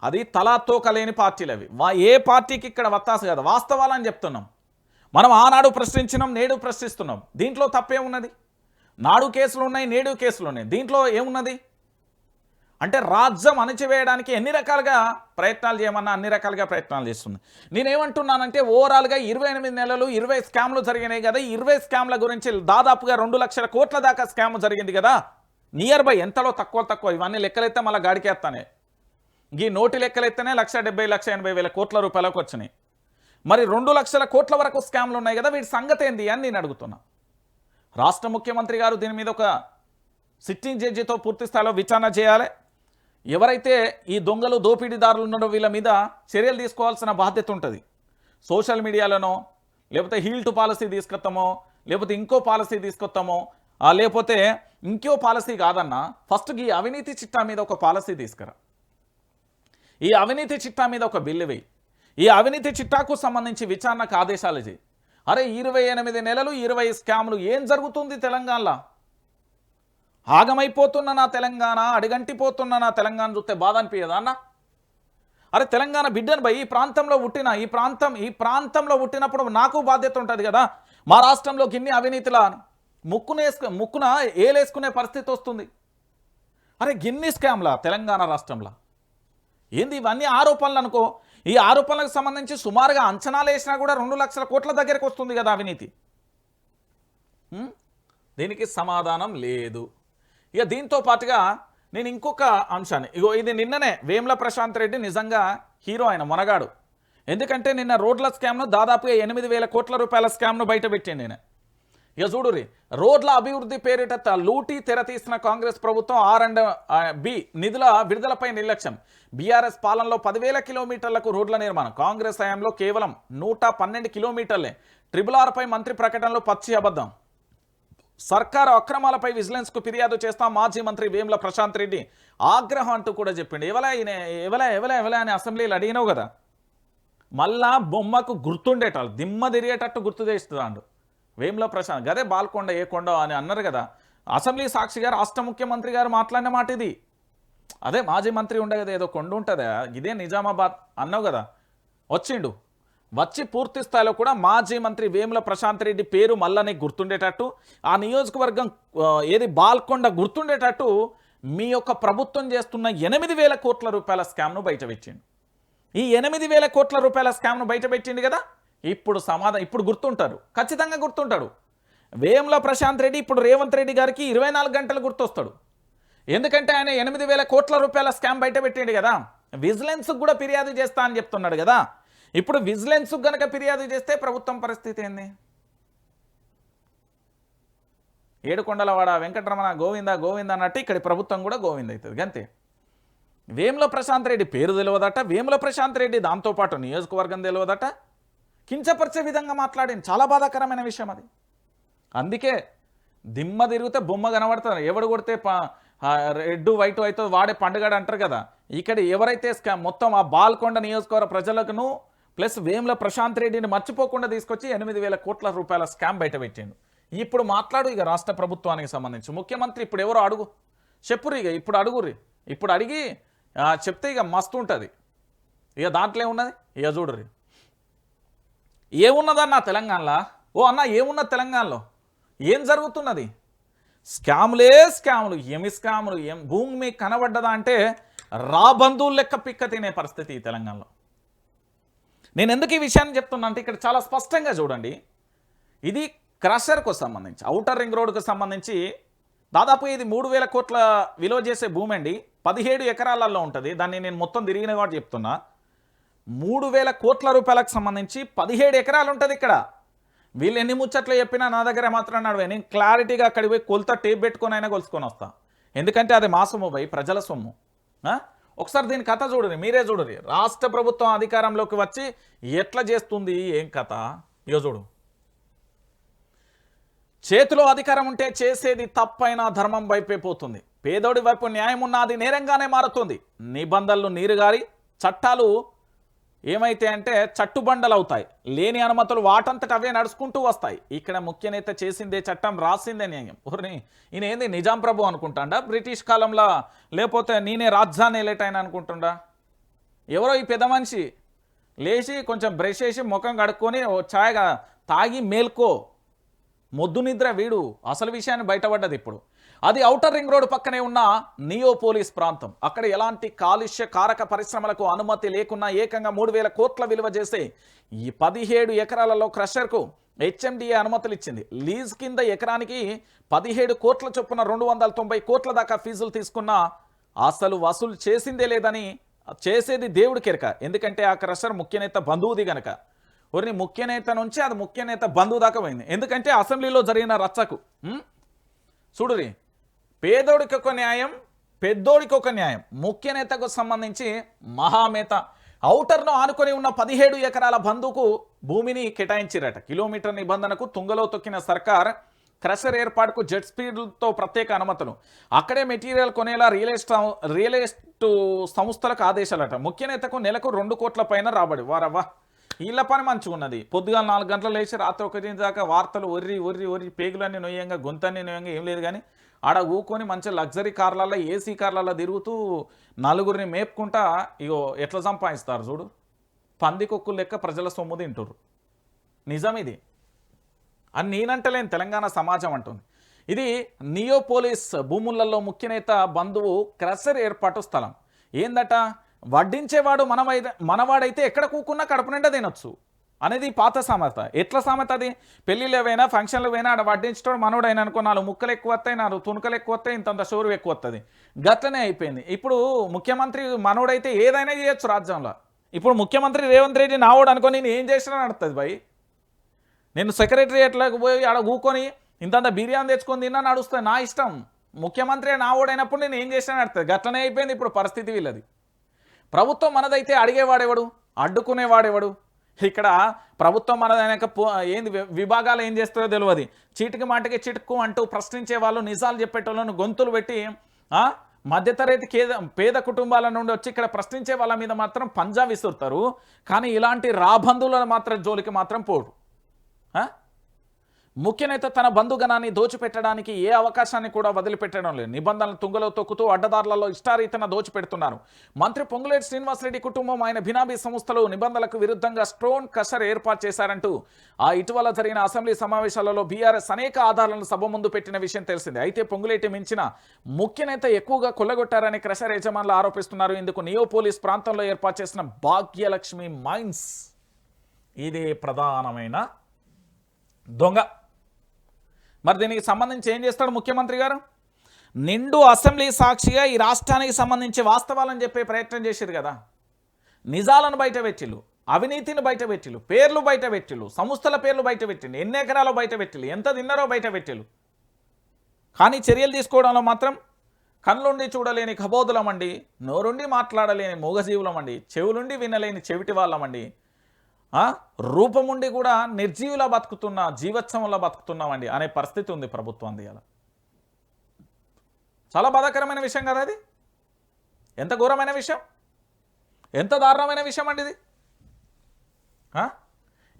అది తలాతోక లేని పార్టీలు అవి. ఏ పార్టీకి ఇక్కడ వత్తాసు కదా, వాస్తవాలని చెప్తున్నాం. మనం ఆనాడు ప్రశ్నించినాం, నేడు ప్రశ్నిస్తున్నాం. దీంట్లో తప్పేమున్నది? నాడు కేసులు ఉన్నాయి, నేడు కేసులు ఉన్నాయి, దీంట్లో ఏమున్నది? అంటే రాజ్యం అణచివేయడానికి ఎన్ని రకాలుగా ప్రయత్నాలు చేయమన్నా అన్ని రకాలుగా ప్రయత్నాలు చేస్తుంది. నేనేమంటున్నానంటే ఓవరాల్గా 28 నెలలు 20 స్కామ్లు జరిగినాయి కదా. 20 స్కామ్ల గురించి దాదాపుగా 2 లక్షల కోట్ల దాకా స్కామ్ జరిగింది కదా. నియర్ బై ఎంతలో తక్కువ ఇవన్నీ లెక్కలైతే మళ్ళీ గాడికేస్తానే. ఈ నోటి లెక్కలైతేనే 1,70,000 1,80,000 కోట్ల రూపాయలకు వచ్చినాయి. మరి 2 లక్షల కోట్ల వరకు స్కామ్లు ఉన్నాయి కదా, వీటి సంగతి ఏంది అని నేను అడుగుతున్నా. రాష్ట్ర ముఖ్యమంత్రి గారు దీని మీద ఒక సిట్టింగ్ జడ్జితో పూర్తి స్థాయిలో విచారణ చేయాలి. ఎవరైతే ఈ దొంగలు దోపిడీదారులు ఉన్నారో వీళ్ళ మీద చర్యలు తీసుకోవాల్సిన బాధ్యత ఉంటుంది. సోషల్ మీడియాలోనో, లేకపోతే హీల్ టు పాలసీ తీసుకొస్తామో, లేకపోతే ఇంకో పాలసీ తీసుకొస్తామో, లేకపోతే ఇంకో పాలసీ కాదన్నా, ఫస్ట్ ఈ అవినీతి చిట్టా మీద ఒక పాలసీ తీసుకురా. ఈ అవినీతి చిట్టా మీద ఒక బిల్లు వేయి. ఈ అవినీతి చిట్టాకు సంబంధించి విచారణకు ఆదేశాలు చేయి. అరే 28 నెలలు 20 స్కామ్లు, ఏం జరుగుతుంది తెలంగాణలో? ఆగమైపోతున్న నా తెలంగాణ, అడిగంటిపోతున్న నా తెలంగాణ చూస్తే బాధ అనిపించదా అన్న? అరే తెలంగాణ బిడ్డను భయ్, ఈ ప్రాంతంలో పుట్టిన ఈ ప్రాంతంలో పుట్టినప్పుడు నాకు బాధ్యత ఉంటుంది కదా, మా రాష్ట్రంలో గిన్ని అవినీతిలా అని ముక్కున ఏలేసుకునే పరిస్థితి వస్తుంది. అరే గిన్ని స్కామ్లా తెలంగాణ రాష్ట్రంలో ఏంది ఇవన్నీ ఆరోపణలు అనుకో. ఈ ఆరోపణలకు సంబంధించి సుమారుగా అంచనాలు వేసినా కూడా 2 లక్షల కోట్ల దగ్గరకు వస్తుంది కదా అవినీతి. దీనికి సమాధానం లేదు. ఇక దీంతో పాటుగా నేను ఇంకొక అంశాన్ని, ఇది నిన్ననే వేముల ప్రశాంత్ రెడ్డి నిజంగా హీరో, ఆయన మొనగాడు. ఎందుకంటే నిన్న రోడ్ల స్కామ్ను దాదాపుగా 8,000 కోట్ల రూపాయల స్కామ్ను బయటపెట్టింది నేను. ఇక చూడురి, రోడ్ల అభివృద్ధి పేరిట లూటీ తెరతీసిన కాంగ్రెస్ ప్రభుత్వం R&B నిధుల విడుదలపై నిర్లక్ష్యం. బీఆర్ఎస్ పాలనలో 10,000 కిలోమీటర్లకు రోడ్ల నిర్మాణం, కాంగ్రెస్ హయాంలో కేవలం 112 కిలోమీటర్లే. RRR పై మంత్రి ప్రకటనలో పచ్చి అబద్ధం. సర్కారు అక్రమాలపై విజిలెన్స్కు ఫిర్యాదు చేస్తాం మాజీ మంత్రి వేముల ప్రశాంత్ రెడ్డి ఆగ్రహం అంటూ కూడా చెప్పిండు. ఎవలా అని అసెంబ్లీలో అడిగినావు కదా, మళ్ళా బొమ్మకు గుర్తుండేటాళ్ళు దిమ్మ తిరిగేటట్టు గుర్తు చేస్తున్నాడు వేముల ప్రశాంత్. గదే బాల్కొండ ఏ కొండ అని అన్నారు కదా అసెంబ్లీ సాక్షిగా రాష్ట్ర ముఖ్యమంత్రి గారు మాట్లాడిన మాట ఇది. అదే మాజీ మంత్రి ఉండే కదా, ఏదో కొండ ఉంటుందా, ఇదే నిజామాబాద్ అన్నావు కదా, వచ్చిండు. వచ్చి పూర్తి స్థాయిలో కూడా మాజీ మంత్రి వేముల ప్రశాంత్ రెడ్డి పేరు మళ్ళీ గుర్తుండేటట్టు, ఆ నియోజకవర్గం ఏది బాల్కొండ గుర్తుండేటట్టు మీ యొక్క ప్రభుత్వం చేస్తున్న 8,000 కోట్ల రూపాయల స్కామ్ను బయటపెట్టిండు. ఈ 8,000 కోట్ల రూపాయల స్కామ్ను బయటపెట్టిండు కదా, ఇప్పుడు గుర్తుంటారు, ఖచ్చితంగా గుర్తుంటాడు. వేముల ప్రశాంత్ రెడ్డి ఇప్పుడు రేవంత్ రెడ్డి గారికి 24 గంటలు గుర్తొస్తాడు. ఎందుకంటే ఆయన 8,000 కోట్ల రూపాయల స్కామ్ బయటపెట్టిండు కదా, విజిలెన్స్కి కూడా ఫిర్యాదు చేస్తా అని చెప్తున్నాడు కదా. ఇప్పుడు విజిలెన్స్ గనక ఫిర్యాదు చేస్తే ప్రభుత్వం పరిస్థితి ఏంది? ఏడుకొండలవాడ వెంకటరమణ గోవింద అన్నట్టు ఇక్కడ ప్రభుత్వం కూడా గోవింద అవుతుంది అంతే. వేముల ప్రశాంత్ రెడ్డి పేరు తెలియదట, వేముల ప్రశాంత్ రెడ్డి దాంతోపాటు నియోజకవర్గం తెలియదట, కించపరిచే విధంగా మాట్లాడింది. చాలా బాధాకరమైన విషయం అది. అందుకే దిమ్మ తిరిగితే బొమ్మ కనబడుతుంది, ఎవడు కొడితే రెడ్ వైట్ అవుతుంది వాడే పండుగడు అంటారు కదా. ఇక్కడ ఎవరైతే మొత్తం ఆ బాల్కొండ నియోజకవర్గ ప్రజలకు ప్లస్ వేముల ప్రశాంత్ రెడ్డిని మర్చిపోకుండా తీసుకొచ్చి 8,000 కోట్ల రూపాయల స్కామ్ బయటపెట్టిండు. ఇప్పుడు మాట్లాడు ఇక రాష్ట్ర ప్రభుత్వానికి సంబంధించి ముఖ్యమంత్రి ఇప్పుడు ఎవరో అడుగు చెప్పురు, ఇక ఇప్పుడు అడుగురి, ఇప్పుడు అడిగి చెప్తే ఇక మస్తు ఉంటుంది. ఇక దాంట్లో ఏమున్నది ఇక చూడరి, ఏమున్నదన్నా తెలంగాణలో. ఓ అన్న ఏమున్నది తెలంగాణలో, ఏం జరుగుతున్నది? స్కాములే స్కాములు, ఏమి స్కాములు, భూమి మీకు కనబడ్డదా అంటే బంధువులు లెక్క పిక్క తినే పరిస్థితి ఈ తెలంగాణలో. నేను ఎందుకు ఈ విషయాన్ని చెప్తున్నా అంటే ఇక్కడ చాలా స్పష్టంగా చూడండి, ఇది క్రషర్కు సంబంధించి ఔటర్ రింగ్ రోడ్కు సంబంధించి దాదాపు ఇది 3,000 కోట్ల విలువ చేసే భూమి అండి, 17 ఎకరాలలో ఉంటుంది. దాన్ని నేను మొత్తం తిరిగిన కాబట్టి చెప్తున్నా, 3,000 కోట్ల రూపాయలకు సంబంధించి 17 ఎకరాలు ఉంటుంది ఇక్కడ. వీళ్ళు ఎన్ని ముచ్చట్లు చెప్పినా నా దగ్గర మాత్రం నడవే. నేను క్లారిటీగా అక్కడికి పోయి కొలత టేప్ పెట్టుకొని అయినా కొలుసుకొని వస్తా, ఎందుకంటే అది మా సొమ్ము పోయి ప్రజల సొమ్ము. ఒకసారి దీని కథ చూడరు, మీరే చూడరు. రాష్ట్ర ప్రభుత్వం అధికారంలోకి వచ్చి ఎట్లా చేస్తుంది ఏం కథ ఇక చూడు. చేతిలో అధికారం ఉంటే చేసేది తప్పైన ధర్మం వైపే పోతుంది. పేదోడి వైపు న్యాయం ఉన్నది నేరంగానే మారుతుంది. నిబంధనలు నీరుగారి చట్టాలు ఏమైతే అంటే చట్టుబండలు అవుతాయి. లేని అనుమతులు వాటంతట అవే నడుచుకుంటూ వస్తాయి. ఇక్కడ ముఖ్య నేత చేసిందే చట్టం, రాసిందే న్యాయం. ఈయన ఏంది నిజాం ప్రభు అనుకుంటాడా, బ్రిటిష్ కాలంలో లేకపోతే నేనే రాజధాని ఏలేటైనా అనుకుంటుండా? ఎవరో ఈ పెద్ద మనిషి లేచి కొంచెం బ్రష్ చేసి ముఖం కడుక్కొని ఓ ఛాయగా తాగి మేల్కో, మొద్దు నిద్ర వీడు. అసలు విషయాన్ని బయటపడ్డది ఇప్పుడు. అది ఔటర్ రింగ్ రోడ్ పక్కనే ఉన్న నియోపోలిస్ ప్రాంతం. అక్కడ ఎలాంటి కాలుష్య కారక పరిశ్రమలకు అనుమతి లేకున్నా ఏకంగా 3,000 కోట్ల విలువ చేసే ఈ 17 ఎకరాలలో క్రషర్కు HMDA అనుమతులు ఇచ్చింది. లీజ్ కింద ఎకరానికి 17 కోట్ల చొప్పున 290 కోట్ల దాకా ఫీజులు తీసుకున్నా అసలు వసూలు చేసిందే లేదని చేసేది దేవుడి కెరక. ఎందుకంటే ఆ క్రషర్ ముఖ్యనేత బంధువుది గనక. ముఖ్యనేత నుంచి అది ముఖ్యనేత బంధువు దాకా పోయింది. ఎందుకంటే అసెంబ్లీలో జరిగిన రచ్చకు చూడురి, పేదోడికి ఒక న్యాయం, పెద్దోడికి ఒక న్యాయం. ముఖ్యనేతకు సంబంధించి మహామేత ఔటర్ను ఆనుకొని ఉన్న 17 ఎకరాల బంధువుకు భూమిని కేటాయించిరట. కిలోమీటర్ నిబంధనకు తుంగలో తొక్కిన సర్కార్ క్రషర్ ఏర్పాటుకు జెట్ స్పీడ్తో ప్రత్యేక అనుమతులు, అక్కడే మెటీరియల్ కొనేలా రియల్ ఎస్టేట్ సంస్థలకు ఆదేశాలట. ముఖ్యనేతకు నెలకు 2 కోట్ల పైన రాబడి. వారవ్వా, వీళ్ళ పని మంచిగా ఉన్నది. పొద్దుగాల 4 గంటలు లేచి రాత్రి 1 దాకా వార్తలు ఒర్రి పేగులన్నీ నొయ్యంగా, గొంతన్నీ నొయ్యంగా ఏం లేదు. కానీ ఆడ ఊకొని మంచి లగ్జరీ కార్లలో ఏసీ కార్లలో తిరుగుతూ నలుగురిని మేపుకుంటా ఇగో ఎట్లా సంపాదిస్తారు చూడు. పందికొక్కులు లెక్క ప్రజల సొమ్ము తింటురు. నిజం ఇది అని నేనంటలేను, తెలంగాణ సమాజం అంటుంది. ఇది నియోపోలిస్ భూములలో ముఖ్య నేత బంధువు క్రషర్ ఏర్పాటు స్థలం. ఏందట, వడ్డించేవాడు మనవాడైతే ఎక్కడ కూకున్నా కడుపు నిండా తినొచ్చు అనేది పాత సామెత. ఎట్లా సామెత అది? పెళ్ళిళ్ళు ఏవైనా ఫంక్షన్లు పోయినా ఆడ వడ్డించడం మనోడైనా అనుకో, 4 ముక్కలు ఎక్కువ వస్తాయి, 4 తుణుకలు ఎక్కువ వస్తాయి, ఇంతంత షోరు ఎక్కువ వస్తుంది. గట్లనే అయిపోయింది. ఇప్పుడు ముఖ్యమంత్రి మనోడైతే ఏదైనా చేయొచ్చు రాజ్యంలో. ఇప్పుడు ముఖ్యమంత్రి రేవంత్ రెడ్డి నావోడు అనుకో, నేను ఏం చేసినా నడుస్తుంది భయ్. నేను సెక్రటరియట్లోకి పోయి ఆడ కూకొని ఇంతంత బిర్యానీ తెచ్చుకొని తిన్నా నడుస్తుంది, నా ఇష్టం. ముఖ్యమంత్రి నావోడైనప్పుడు నేను ఏం చేసినా నడుస్తుంది. గట్లనే అయిపోయింది ఇప్పుడు పరిస్థితి వీళ్ళది. ప్రభుత్వం మనదైతే అడిగేవాడేవాడు, అడ్డుకునేవాడేవాడు. ఇక్కడ ప్రభుత్వం మనదైనాక ఏంది విభాగాలు ఏం చేస్తారో తెలియదు. చీటికి మాటికి చిటుకు అంటూ ప్రశ్నించే వాళ్ళు, నిజాలు చెప్పేటోళ్ళను గొంతులు పెట్టి మధ్యతరగతి పేద కుటుంబాల నుండి వచ్చి ఇక్కడ ప్రశ్నించే వాళ్ళ మీద మాత్రం పంజా విసురుతారు. కానీ ఇలాంటి రాబంధువులను మాత్రం జోలికి మాత్రం పోడు. ముఖ్య నేత తన బంధుగణాన్ని దోచిపెట్టడానికి ఏ అవకాశాన్ని కూడా వదిలిపెట్టడం లేదు. నిబంధనలు తుంగలో తొక్కుతూ అడ్డదారులలో ఇష్టారీతన దోచిపెడుతున్నారు. మంత్రి పొంగులేటి శ్రీనివాసరెడ్డి కుటుంబం ఆయన బినామీ సంస్థలు నిబంధనలకు విరుద్ధంగా స్టోన్ క్రషర్ ఏర్పాటు చేశారంటూ ఇటీవల జరిగిన అసెంబ్లీ సమావేశాలలో బీఆర్ఎస్ అనేక ఆధారాలను సభ ముందు పెట్టిన విషయం తెలిసిందే. అయితే పొంగులేటి మించిన ముఖ్య నేత ఎక్కువగా కొల్లగొట్టారని క్రషర్ యజమానులు ఆరోపిస్తున్నారు. ఇందుకు నియోపోలిస్ ప్రాంతంలో ఏర్పాటు చేసిన భాగ్యలక్ష్మి మైన్స్ ఇది ప్రధానమైన దొంగ. మరి దీనికి సంబంధించి ఏం చేస్తాడు ముఖ్యమంత్రి గారు? నిండు అసెంబ్లీ సాక్షిగా ఈ రాష్ట్రానికి సంబంధించి వాస్తవాలను చెప్పే ప్రయత్నం చేశారు కదా. నిజాలను బయట పెట్టిళ్ళు, అవినీతిని బయట పెట్టిళ్ళు, పేర్లు బయట పెట్టిళ్ళు, సంస్థల పేర్లు బయట పెట్టిళ్ళు, ఎన్ని ఎకరాలు బయట పెట్టిళ్ళు, ఎంత తిన్నారో బయట పెట్టిళ్ళు. కానీ చర్యలు తీసుకోవడంలో మాత్రం కళ్ళుండి చూడలేని కబోదులమండి, నోరుండి మాట్లాడలేని మూగజీవులమండి, చెవులుండి వినలేని చెవిటి వాళ్ళమండి, రూపముండి కూడా నిర్జీవులా బతుకుతున్న జీవోత్సవంలో బతుకుతున్నామండి అనే పరిస్థితి ఉంది ప్రభుత్వం. అందియాల చాలా బాధాకరమైన విషయం కదా అది. ఎంత ఘోరమైన విషయం, ఎంత దారుణమైన విషయం అండి ఇది.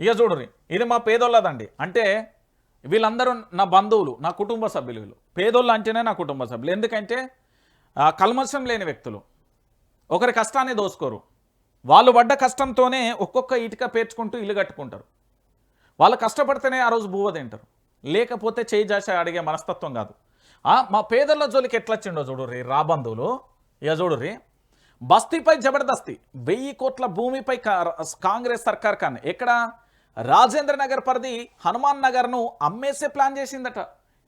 ఇక చూడుర్రి, ఇది మా పేదోళ్ళదండి. అంటే వీళ్ళందరూ నా బంధువులు, నా కుటుంబ సభ్యులు. వీళ్ళు పేదోళ్ళు అంటేనే నా కుటుంబ సభ్యులు. ఎందుకంటే కల్మషం లేని వ్యక్తులు, ఒకరి కష్టాన్ని దోసుకోరు. వాళ్ళు పడ్డ కష్టంతోనే ఒక్కొక్క ఇటుక పేర్చుకుంటూ ఇల్లు కట్టుకుంటారు. వాళ్ళు కష్టపడితేనే ఆ రోజు బువ్వ తింటారు, లేకపోతే చేయి జాష అడిగే మనస్తత్వం కాదు. మా పేదల జోలికి ఎట్లా వచ్చిండో చూడుర్రి రాబంధువులు. ఇక చూడుర్రి, బస్తీపై జబర్దస్తి, 1000 కోట్ల భూమిపై కాంగ్రెస్ సర్కార్ కానీ ఎక్కడ రాజేంద్ర నగర్ పరిధి హనుమాన్ నగర్ను అమ్మేసే ప్లాన్ చేసిందట.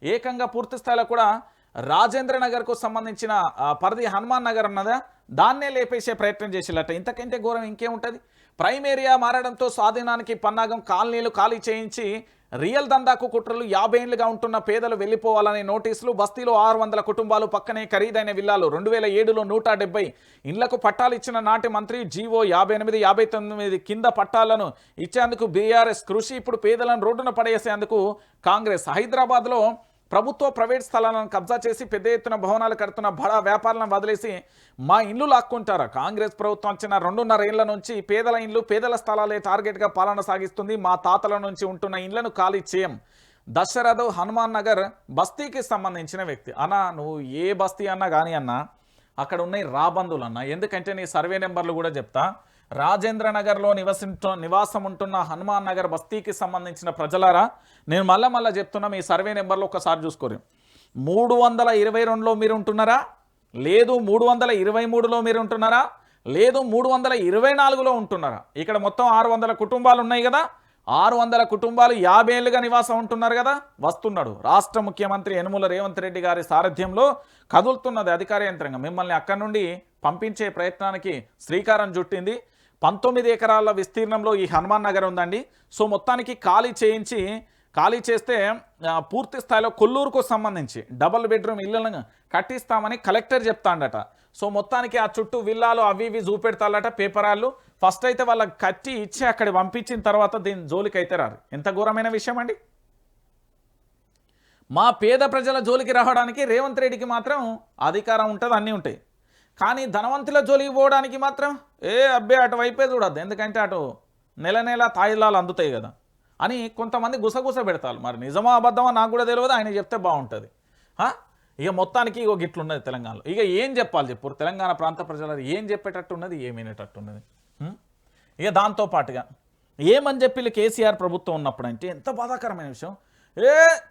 ఏకంగా పూర్తి స్థాయిలో కూడా రాజేంద్ర నగర్కు సంబంధించిన పరిధి హనుమాన్ నగర్ ఉన్నదా, దాన్నే లేపేసే ప్రయత్నం చేసిల్లట. ఇంతకంటే ఘోరం ఇంకేముంటుంది? ప్రైమ్ ఏరియా మారడంతో స్వాధీనానికి పన్నాగం, కాలనీలు ఖాళీ చేయించి రియల్ దందాకు కుట్రలు, 50 ఏళ్లుగా ఉంటున్న పేదలు వెళ్లిపోవాలనే నోటీసులు, బస్తీలో 600 కుటుంబాలు, పక్కనే ఖరీదైన విల్లాలు. 2007లో 170 ఇండ్లకు పట్టాలు ఇచ్చిన నాటి మంత్రి జీవో 58, 59 కింద పట్టాలను ఇచ్చేందుకు బీఆర్ఎస్ కృషి. ఇప్పుడు పేదలను రోడ్డున పడేసేందుకు కాంగ్రెస్. హైదరాబాద్లో ప్రభుత్వ ప్రైవేట్ స్థలాలను కబ్జా చేసి పెద్ద ఎత్తున భవనాలు కడుతున్న బడా వ్యాపారాలను వదిలేసి మా ఇల్లు లాక్కుంటారా? కాంగ్రెస్ ప్రభుత్వం వచ్చిన 2.5 ఏళ్ల నుంచి పేదల ఇండ్లు, పేదల స్థలాలే టార్గెట్గా పాలన సాగిస్తుంది. మా తాతల నుంచి ఉంటున్న ఇండ్లను ఖాళీ చేయం. దశరథ్ హనుమాన్ నగర్ బస్తీకి సంబంధించిన వ్యక్తి. అన్నా నువ్వు ఏ బస్తీ అన్నా కానీ అన్నా అక్కడ ఉన్నాయి రాబంధువులు అన్న. ఎందుకంటే నీ సర్వే నెంబర్లు కూడా చెప్తా. రాజేంద్ర నగర్లో నివాసం ఉంటున్న హనుమాన్ నగర్ బస్తీకి సంబంధించిన ప్రజలారా, నేను మళ్ళా చెప్తున్నా, మీ సర్వే నెంబర్లో ఒకసారి చూసుకోరు. 322లో మీరు ఉంటున్నారా? లేదు 323లో మీరు ఉంటున్నారా? లేదు 324లో ఉంటున్నారా? ఇక్కడ మొత్తం 600 కుటుంబాలు ఉన్నాయి కదా. 600 కుటుంబాలు 50 ఏళ్ళుగా నివాసం ఉంటున్నారు కదా. వస్తున్నాడు రాష్ట్ర ముఖ్యమంత్రి యనుమల రేవంత్ రెడ్డి గారి సారథ్యంలో కదులుతున్నది అధికార యంత్రాంగం. మిమ్మల్ని అక్కడి నుండి పంపించే ప్రయత్నానికి శ్రీకారం చుట్టింది. 19 ఎకరాల విస్తీర్ణంలో ఈ హనుమాన్ నగర్ ఉందండి. సో మొత్తానికి ఖాళీ చేస్తే పూర్తి స్థాయిలో కొల్లూరుకు సంబంధించి డబుల్ బెడ్రూమ్ ఇళ్లను కట్టిస్తామని కలెక్టర్ చెప్తాడట. సో మొత్తానికి ఆ చుట్టూ విల్లాలు అవి ఇవి చూపెడతాడట పేపరాళ్ళు. ఫస్ట్ అయితే వాళ్ళకి కట్టి ఇచ్చి అక్కడ పంపించిన తర్వాత దీని జోలికి అయితే రారు. ఎంత ఘోరమైన విషయం అండి. మా పేద ప్రజల జోలికి రావడానికి రేవంత్ రెడ్డికి మాత్రం అధికారం ఉంటుంది, అన్నీ ఉంటాయి. కానీ ధనవంతుల జోలికి పోవడానికి మాత్రం అబ్బే అటువైపే చూడద్దు. ఎందుకంటే అటు నెల తాయిలాలు అందుతాయి కదా అని కొంతమంది గుసగుస పెడతారు. మరి నిజమా అబద్ధమా నాకు కూడా తెలియదు, ఆయన చెప్తే బాగుంటుంది. ఇక మొత్తానికి ఇగో గిట్లున్నది తెలంగాణలో. ఇక ఏం చెప్పాలి చెప్పు తెలంగాణ ప్రాంత ప్రజలు ఏం చెప్పేటట్టు ఉన్నది, ఏమైనటట్టు ఉన్నది. ఇక దాంతో పాటుగా ఏమని చెప్పి కేసీఆర్ ప్రభుత్వం ఉన్నప్పుడు అంటే ఎంత బాధాకరమైన విషయం.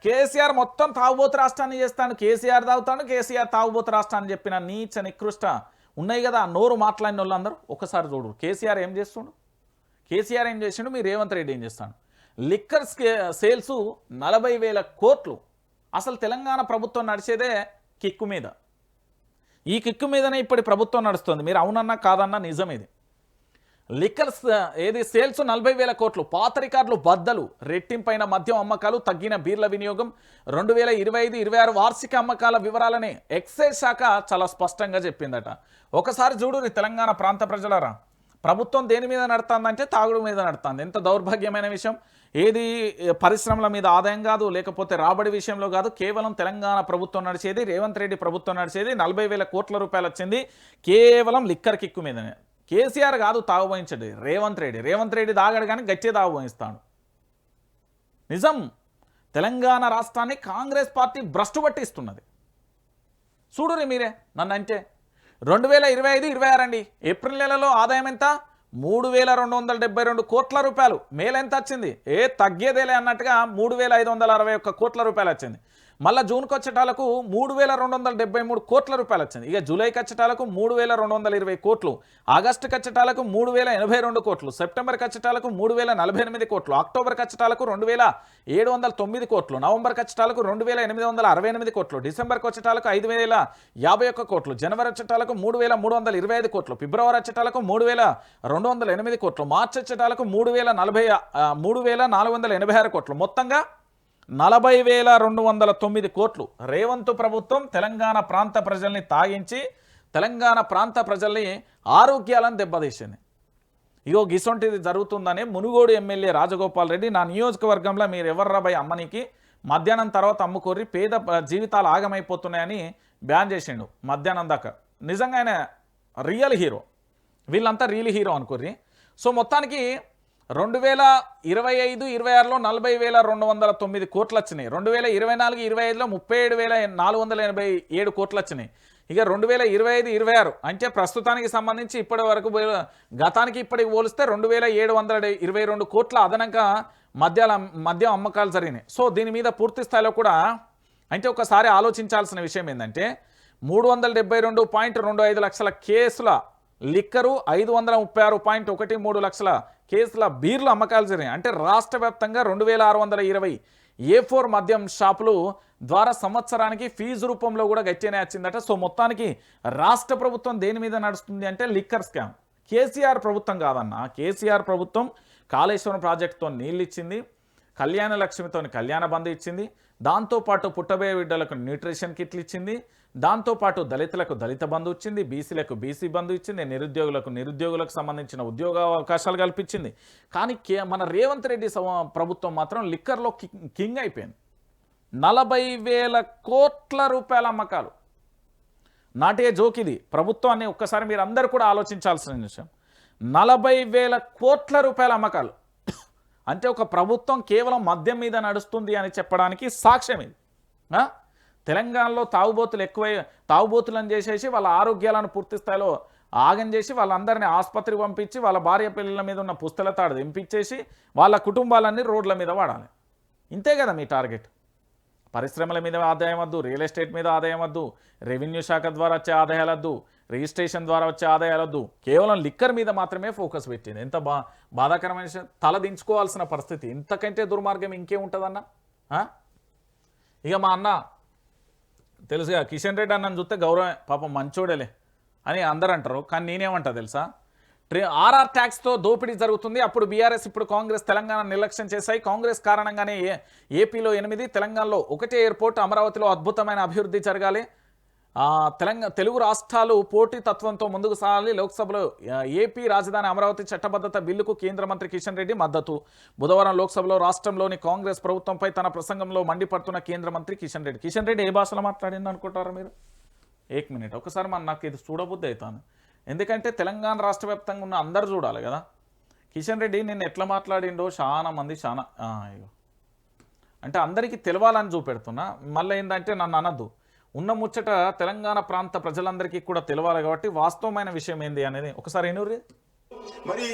కేసీఆర్ మొత్తం తాగుబోతు రాష్ట్రాన్ని చేస్తాను, కేసీఆర్ తాగుతాను, కేసీఆర్ తాగుబోతు రాష్ట్రాన్ని చెప్పిన నీచ నికృష్ట ఉన్నాయి కదా నోరు మాట్లాడిన వాళ్ళందరూ ఒకసారి చూడు. కేసీఆర్ ఏం చేస్తుండు, కేసీఆర్ ఏం చేసిండు, మీ రేవంత్ రెడ్డి ఏం చేస్తాడు. లిక్కర్ సేల్స్ 40,000 కోట్లు. అసలు తెలంగాణ ప్రభుత్వం నడిచేదే కిక్కు మీద. ఈ కిక్కు మీదనే ఇప్పటి ప్రభుత్వం నడుస్తుంది. మీరు అవునన్నా కాదన్నా నిజం ఇది. లిక్కర్స్ ఏది సేల్స్ 40,000 కోట్లు, పాత రికార్డులు బద్దలు, రెట్టింపైన మద్యం అమ్మకాలు, తగ్గిన బీర్ల వినియోగం, 2025-26 వార్షిక అమ్మకాల వివరాలని ఎక్సైజ్ శాఖ చాలా స్పష్టంగా చెప్పిందట. ఒకసారి చూడు తెలంగాణ ప్రాంత ప్రజలరా, ప్రభుత్వం దేని మీద నడుతుందంటే తాగుడు మీద నడుతుంది. ఎంత దౌర్భాగ్యమైన విషయం. ఏది పరిశ్రమల మీద ఆదాయం కాదు, లేకపోతే రాబడి విషయంలో కాదు, కేవలం తెలంగాణ ప్రభుత్వం నడిచేది, రేవంత్ రెడ్డి ప్రభుత్వం నడిచేది 40,000 కోట్ల రూపాయలు వచ్చింది కేవలం లిక్కర్ కిక్కు మీదనే. కేసీఆర్ కాదు తాగుబోయించండి, రేవంత్ రెడ్డి తాగడు కానీ గట్టే తాగుబోయిస్తాడు. నిజం, తెలంగాణ రాష్ట్రాన్ని కాంగ్రెస్ పార్టీ భ్రష్టు పట్టిస్తున్నది. చూడురి మీరే నన్ను అంటే 2025-26 అండి ఏప్రిల్ నెలలో ఆదాయం ఎంత, 3,272 కోట్ల రూపాయలు. మేలు ఎంత వచ్చింది, తగ్గేదేలే అన్నట్టుగా 3,561 కోట్ల రూపాయలు వచ్చింది. మళ్ళీ జూన్కి వచ్చేటాలకు 3,273 కోట్ల రూపాయలు వచ్చింది. ఇక జూలైకి వచ్చేటాలకు 3,220 కోట్లు, ఆగస్టుకి వచ్చేటాలకు 3,082 కోట్లు, సెప్టెంబర్కి వచ్చేటాలకు 3,048 కోట్లు, అక్టోబర్కి వచ్చేటాలకు 2,709 కోట్లు, నవంబర్కి వచ్చేటాలకు 2,868 కోట్లు, డిసెంబర్కి వచ్చేటాలకు 5,051 కోట్లు, జనవరి వచ్చేటాలకు 3,325 కోట్లు, ఫిబ్రవరి వచ్చేటాలకు 3,208 కోట్లు, మార్చి వచ్చేటాలకు 3,486 కోట్లు, మొత్తంగా 40,209 కోట్లు. రేవంత్ ప్రభుత్వం తెలంగాణ ప్రాంత ప్రజల్ని తాగించి తెలంగాణ ప్రాంత ప్రజల్ని ఆరోగ్యాలను దెబ్బతీసింది. ఇగో గిసొంటిది జరుగుతుందని మునుగోడు ఎమ్మెల్యే రాజగోపాల్ రెడ్డి, నా నియోజకవర్గంలో మీరు ఎవర్రా భయ్ అమ్మనికి మధ్యాహ్నం తర్వాత అమ్ముకోర్రి, పేద జీవితాలు ఆగమైపోతున్నాయని బ్యాన్ చేసిండు మధ్యాహ్నం దాకా. నిజంగా ఆయన రియల్ హీరో, వీళ్ళంతా రియల్ హీరో అనుకోర్రి. సో మొత్తానికి 2025-26లో 40,209 కోట్లు వచ్చినాయి. 2024-25లో 37,487 కోట్లు వచ్చినాయి. ఇక 2025-26 అంటే ప్రస్తుతానికి సంబంధించి ఇప్పటి వరకు గతానికి ఇప్పటికి పోలిస్తే 2,722 కోట్ల అదనంగా మద్యం అమ్మకాలు జరిగినాయి. సో దీని మీద పూర్తి స్థాయిలో కూడా అంటే ఒకసారి ఆలోచించాల్సిన విషయం ఏంటంటే 372.25 లక్షల కేసుల లిక్కరు, 536.13 లక్షల కేసుల బీర్లు అమ్మకాలు జరిగాయి. అంటే రాష్ట్ర వ్యాప్తంగా 2,620 A4 మద్యం షాపులు ద్వారా సంవత్సరానికి ఫీజు రూపంలో కూడా గట్టినే వచ్చిందట. సో మొత్తానికి రాష్ట్ర ప్రభుత్వం దేని మీద నడుస్తుంది అంటే లిక్కర్ స్కామ్. కేసీఆర్ ప్రభుత్వం కాదన్న, కేసీఆర్ ప్రభుత్వం కాళేశ్వరం ప్రాజెక్టుతో నీళ్ళు ఇచ్చింది, కళ్యాణ లక్ష్మితో కళ్యాణ బంధు ఇచ్చింది, దాంతోపాటు పుట్టబోయే బిడ్డలకు న్యూట్రిషన్ కిట్లు ఇచ్చింది, దాంతోపాటు దళితులకు దళిత బంధు ఇచ్చింది, బీసీలకు బీసీ బంధు ఇచ్చింది, నిరుద్యోగులకు సంబంధించిన ఉద్యోగ అవకాశాలు కల్పించింది. కానీ మన రేవంత్ రెడ్డి ప్రభుత్వం మాత్రం లిక్కర్లో కింగ్ అయిపోయింది. 40,000 కోట్ల రూపాయల అమ్మకాలు. నాటే జోక్ ఇది. ప్రభుత్వాన్ని ఒక్కసారి మీరు అందరూ కూడా ఆలోచించాల్సిన విషయం. 40,000 కోట్ల రూపాయల అమ్మకాలు అంటే ఒక ప్రభుత్వం కేవలం మద్యం మీద నడుస్తుంది అని చెప్పడానికి సాక్ష్యం ఇది. తెలంగాణలో తాగుబోతులను చేసేసి వాళ్ళ ఆరోగ్యాలను పూర్తి స్థాయిలో ఆగం చేసి వాళ్ళందరినీ ఆసుపత్రికి పంపించి వాళ్ళ భార్య పిల్లల మీద ఉన్న పుస్తల తాడు దింపించేసి వాళ్ళ కుటుంబాలన్నీ రోడ్ల మీద వాడాలి. ఇంతే కదా మీ టార్గెట్. పరిశ్రమల మీద ఆదాయం వద్దు, రియల్ ఎస్టేట్ మీద ఆదాయం వద్దు, రెవెన్యూ శాఖ ద్వారా వచ్చే ఆదాయాలు వద్దు, రిజిస్ట్రేషన్ ద్వారా వచ్చే ఆదాయాలు వద్దు, కేవలం లిక్కర్ మీద మాత్రమే ఫోకస్ పెట్టింది. ఎంత బాధాకరమైన విషయం. తల దించుకోవాల్సిన పరిస్థితి. ఇంతకంటే దుర్మార్గం ఇంకేముంటుందన్న. ఇక మా అన్న తెలుసుగా కిషన్ రెడ్డి అన్నని చూస్తే గౌరవం, పాపం మంచోడేలే అని అందరూ అంటారు. కానీ నేనేమంటా తెలుసా, ఆర్ఆర్ ట్యాక్స్తో దోపిడీ జరుగుతుంది. అప్పుడు బీఆర్ఎస్, ఇప్పుడు కాంగ్రెస్ తెలంగాణ నిర్లక్ష్యం చేశాయి. కాంగ్రెస్ కారణంగానే ఏపీలో 8, తెలంగాణలో 1 ఎయిర్పోర్ట్, అమరావతిలో అద్భుతమైన అభివృద్ధి జరగాలి. తెలుగు రాష్ట్రాలు పోటీ తత్వంతో ముందుకు సాగాలి. లోక్సభలో ఏపీ రాజధాని అమరావతి చట్టబద్ధత బిల్లుకు కేంద్ర మంత్రి కిషన్ రెడ్డి మద్దతు. బుధవారం లోక్సభలో రాష్ట్రంలోని కాంగ్రెస్ ప్రభుత్వంపై తన ప్రసంగంలో మండిపడుతున్న కేంద్ర మంత్రి కిషన్ రెడ్డి ఏ భాషలో మాట్లాడింది అనుకుంటారా మీరు? 1 మినిట్ ఒకసారి నాకు ఇది చూడబుద్ధి అవుతాను. ఎందుకంటే తెలంగాణ రాష్ట్ర వ్యాప్తంగా ఉన్న అందరూ చూడాలి కదా. కిషన్ రెడ్డి నిన్న ఎట్లా మాట్లాడిండో చాలా మంది అంటే అందరికీ తెలవాలని చూపెడుతున్నా. మళ్ళీ ఏంటంటే నన్ను అనద్దు. ఉన్న ముచ్చట తెలంగాణ ప్రాంత ప్రజలందరికీ కూడా తెలవాలి కాబట్టి వాస్తవమైన విషయం ఏంది అనేది ఒకసారి ఎనుర్రి. మరి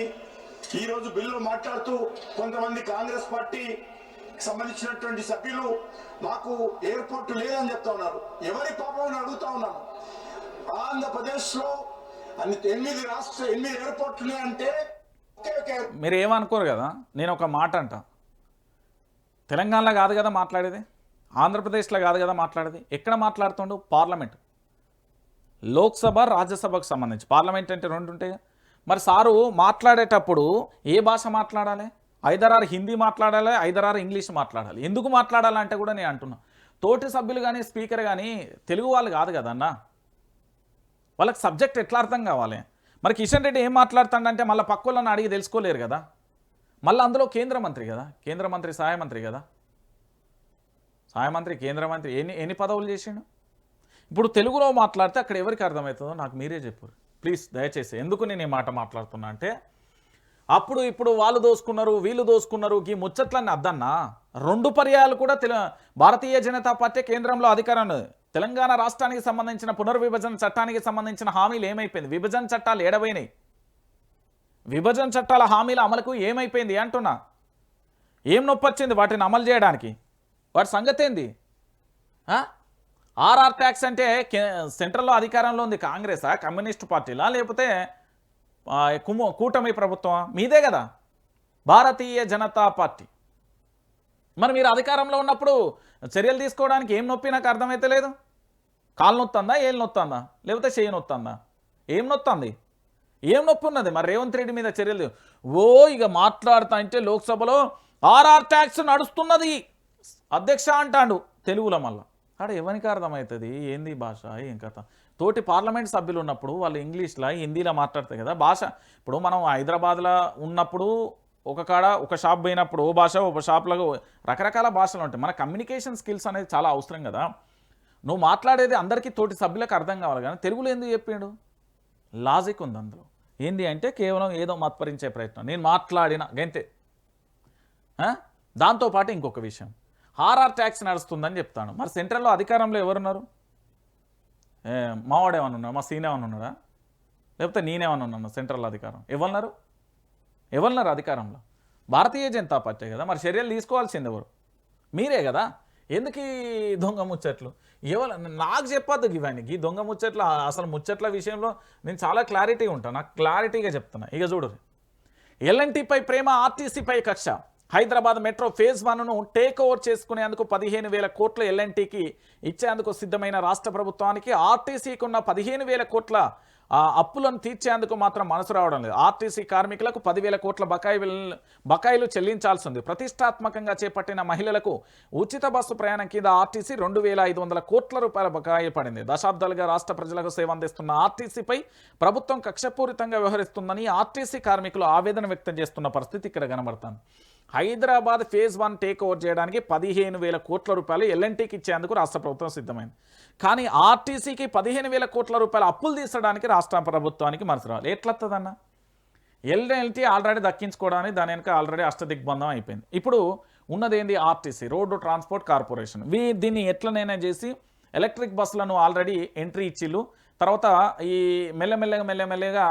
ఈ రోజు బిల్లు మాట్లాడుతూ కొంతమంది కాంగ్రెస్ పార్టీ సంబంధించినటువంటి సభ్యులు మాకు ఎయిర్పోర్ట్ లేదని చెప్తా ఉన్నారు. ఎవరి పాపం అడుగుతా ఉన్నాను. ఆంధ్రప్రదేశ్ లో 8 ఎయిర్పోర్ట్లు అంటే మీరు ఏమనుకోరు కదా, నేను ఒక మాట అంట, తెలంగాణలో కాదు కదా మాట్లాడేది, ఆంధ్రప్రదేశ్లో కాదు కదా మాట్లాడేది, ఎక్కడ మాట్లాడుతుండు? పార్లమెంట్, లోక్సభ రాజ్యసభకు సంబంధించి. పార్లమెంట్ అంటే 2 ఉంటాయి. మరి సారు మాట్లాడేటప్పుడు ఏ భాష మాట్లాడాలి? ఐదరారు హిందీ మాట్లాడాలి, ఐదరారు ఇంగ్లీష్ మాట్లాడాలి. ఎందుకు మాట్లాడాలంటే కూడా నేను అంటున్నా, తోటి సభ్యులు కానీ స్పీకర్ కానీ తెలుగు వాళ్ళు కాదు కదన్నా, వాళ్ళకి సబ్జెక్ట్ ఎట్లా అర్థం కావాలి? మరి కిషన్ రెడ్డి ఏం మాట్లాడుతాడంటే మళ్ళీ పక్కోళ్ళని అడిగి తెలుసుకోలేరు కదా. మళ్ళీ అందులో కేంద్ర మంత్రి కదా, కేంద్ర మంత్రి సహాయ మంత్రి కదా, సహాయ మంత్రి కేంద్ర మంత్రి ఎన్ని పదవులు చేసిండు? ఇప్పుడు తెలుగులో మాట్లాడితే అక్కడ ఎవరికి అర్థమవుతుందో నాకు మీరే చెప్పారు ప్లీజ్ దయచేసి. ఎందుకు నేను ఈ మాట మాట్లాడుతున్నా అంటే, అప్పుడు ఇప్పుడు వాళ్ళు దోసుకున్నారు వీళ్ళు దోసుకున్నారు ఈ ముచ్చట్లన్నీ అద్దన్నా. 2 పర్యాయాలు కూడా భారతీయ జనతా పార్టీ కేంద్రంలో అధికారం ఉన్నది. తెలంగాణ రాష్ట్రానికి సంబంధించిన పునర్విభజన చట్టానికి సంబంధించిన హామీలు ఏమైపోయింది? విభజన చట్టాలు ఏడవైనాయి? విభజన చట్టాల హామీల అమలుకు ఏమైపోయింది అంటున్నా. ఏం నొప్పొచ్చింది వాటిని అమలు చేయడానికి? వాటి సంగతి ఏంది? ఆర్ఆర్ ట్యాక్స్ అంటే సెంట్రల్లో అధికారంలో ఉంది కాంగ్రెసా, కమ్యూనిస్ట్ పార్టీలా, లేకపోతే కూటమి ప్రభుత్వం? మీదే కదా, భారతీయ జనతా పార్టీ. మరి మీరు అధికారంలో ఉన్నప్పుడు చర్యలు తీసుకోవడానికి ఏం నొప్పి నాకు అర్థమైతే లేదు. కాలు నొత్తందా, ఏళ్ళు నొత్తందా, లేకపోతే చేయి నొత్తందా? ఏం నొత్తంది? ఏం నొప్పి ఉన్నది? మరి రేవంత్ రెడ్డి మీద చర్యలు ఇక మాట్లాడుతా అంటే లోక్సభలో ఆర్ఆర్ ట్యాక్స్ నడుస్తున్నది అధ్యక్ష అంటాడు తెలుగులో. మళ్ళా ఆడ ఎవరికి అర్థమవుతుంది ఏంది భాష ఏం కథ? తోటి పార్లమెంట్ సభ్యులు ఉన్నప్పుడు వాళ్ళు ఇంగ్లీష్లో హిందీలో మాట్లాడతాయి కదా భాష. ఇప్పుడు మనం హైదరాబాద్లో ఉన్నప్పుడు ఒక షాప్ పోయినప్పుడు ఓ భాష, ఒక షాప్లో రకరకాల భాషలు ఉంటాయి. మన కమ్యూనికేషన్ స్కిల్స్ అనేది చాలా అవసరం కదా. నువ్వు మాట్లాడేది అందరికీ తోటి సభ్యులకు అర్థం కావాలి, కానీ తెలుగులో ఎందుకు చెప్పాడు? లాజిక్ ఉంది అందులో. ఏంది అంటే కేవలం ఏదో మత్పరించే ప్రయత్నం. నేను మాట్లాడిన గంతే. దాంతోపాటు ఇంకొక విషయం, ఆర్ఆర్ ట్యాక్స్ నడుస్తుందని చెప్తాను. మరి సెంట్రల్లో అధికారంలో ఎవరున్నారు? మావాడేమన్నా ఉన్నాడు? మా సీనేమన్నా ఉన్నాడా? లేకపోతే నేనేమన్నా ఉన్నాను సెంట్రల్ అధికారం? ఎవరున్నారు అధికారంలో? భారతీయ జనతా పార్టీ కదా. మరి చర్యలు తీసుకోవాల్సింది ఎవరు? మీరే కదా. ఎందుకు ఈ దొంగ ముచ్చట్లు? నాకు చెప్పొద్దు ఇవన్నీ. ఈ దొంగ ముచ్చట్లు అసలు ముచ్చట్ల విషయంలో నేను చాలా క్లారిటీగా ఉంటాను, నాకు క్లారిటీగా చెప్తున్నా. ఇక చూడు, ఎల్ఎన్టీపై ప్రేమ, ఆర్టీసీపై కక్ష. హైదరాబాద్ మెట్రో ఫేజ్ 1ను టేక్ ఓవర్ చేసుకునేందుకు 15,000 కోట్లు ఎల్ఎన్టీకి ఇచ్చేందుకు సిద్ధమైన రాష్ట్ర ప్రభుత్వానికి ఆర్టీసీకి ఉన్న 15,000 కోట్ల అప్పులను తీర్చేందుకు మాత్రం మనసు రావడం లేదు. ఆర్టీసీ కార్మికులకు 10,000 కోట్ల బకాయిలు చెల్లించాల్సి ఉంది. ప్రతిష్టాత్మకంగా చేపట్టిన మహిళలకు ఉచిత బస్సు ప్రయాణం కింద ఆర్టీసీ 2,500 కోట్ల రూపాయల బకాయి పడింది. దశాబ్దాలుగా రాష్ట్ర ప్రజలకు సేవ అందిస్తున్న ఆర్టీసీపై ప్రభుత్వం కక్షపూరితంగా వ్యవహరిస్తుందని ఆర్టీసీ కార్మికులు ఆవేదన వ్యక్తం చేస్తున్న పరిస్థితి ఇక్కడ కనబడుతుంది. హైదరాబాద్ ఫేజ్ 1 టేక్ ఓవర్ చేయడానికి 15,000 కోట్ల రూపాయలు ఎల్ఎన్టీకి ఇచ్చేందుకు రాష్ట్ర ప్రభుత్వం సిద్ధమైంది. కానీ ఆర్టీసీకి 15,000 కోట్ల రూపాయల అప్పులు తీర్చడానికి రాష్ట్ర ప్రభుత్వానికి మనసు రావాలి. ఎట్లత్తదన్న? ఎల్ఎన్టీ ఆల్రెడీ దక్కించుకోవడానికి దాని వెనక ఆల్రెడీ అష్టదిగ్బంధం అయిపోయింది. ఇప్పుడు ఉన్నదేంది? RTC, road transport corporation. దీన్ని ఎట్లనైనా చేసి ఎలక్ట్రిక్ బస్సులను ఆల్రెడీ ఎంట్రీ ఇచ్చిళ్ళు. తర్వాత ఈ మెల్లమెల్లగా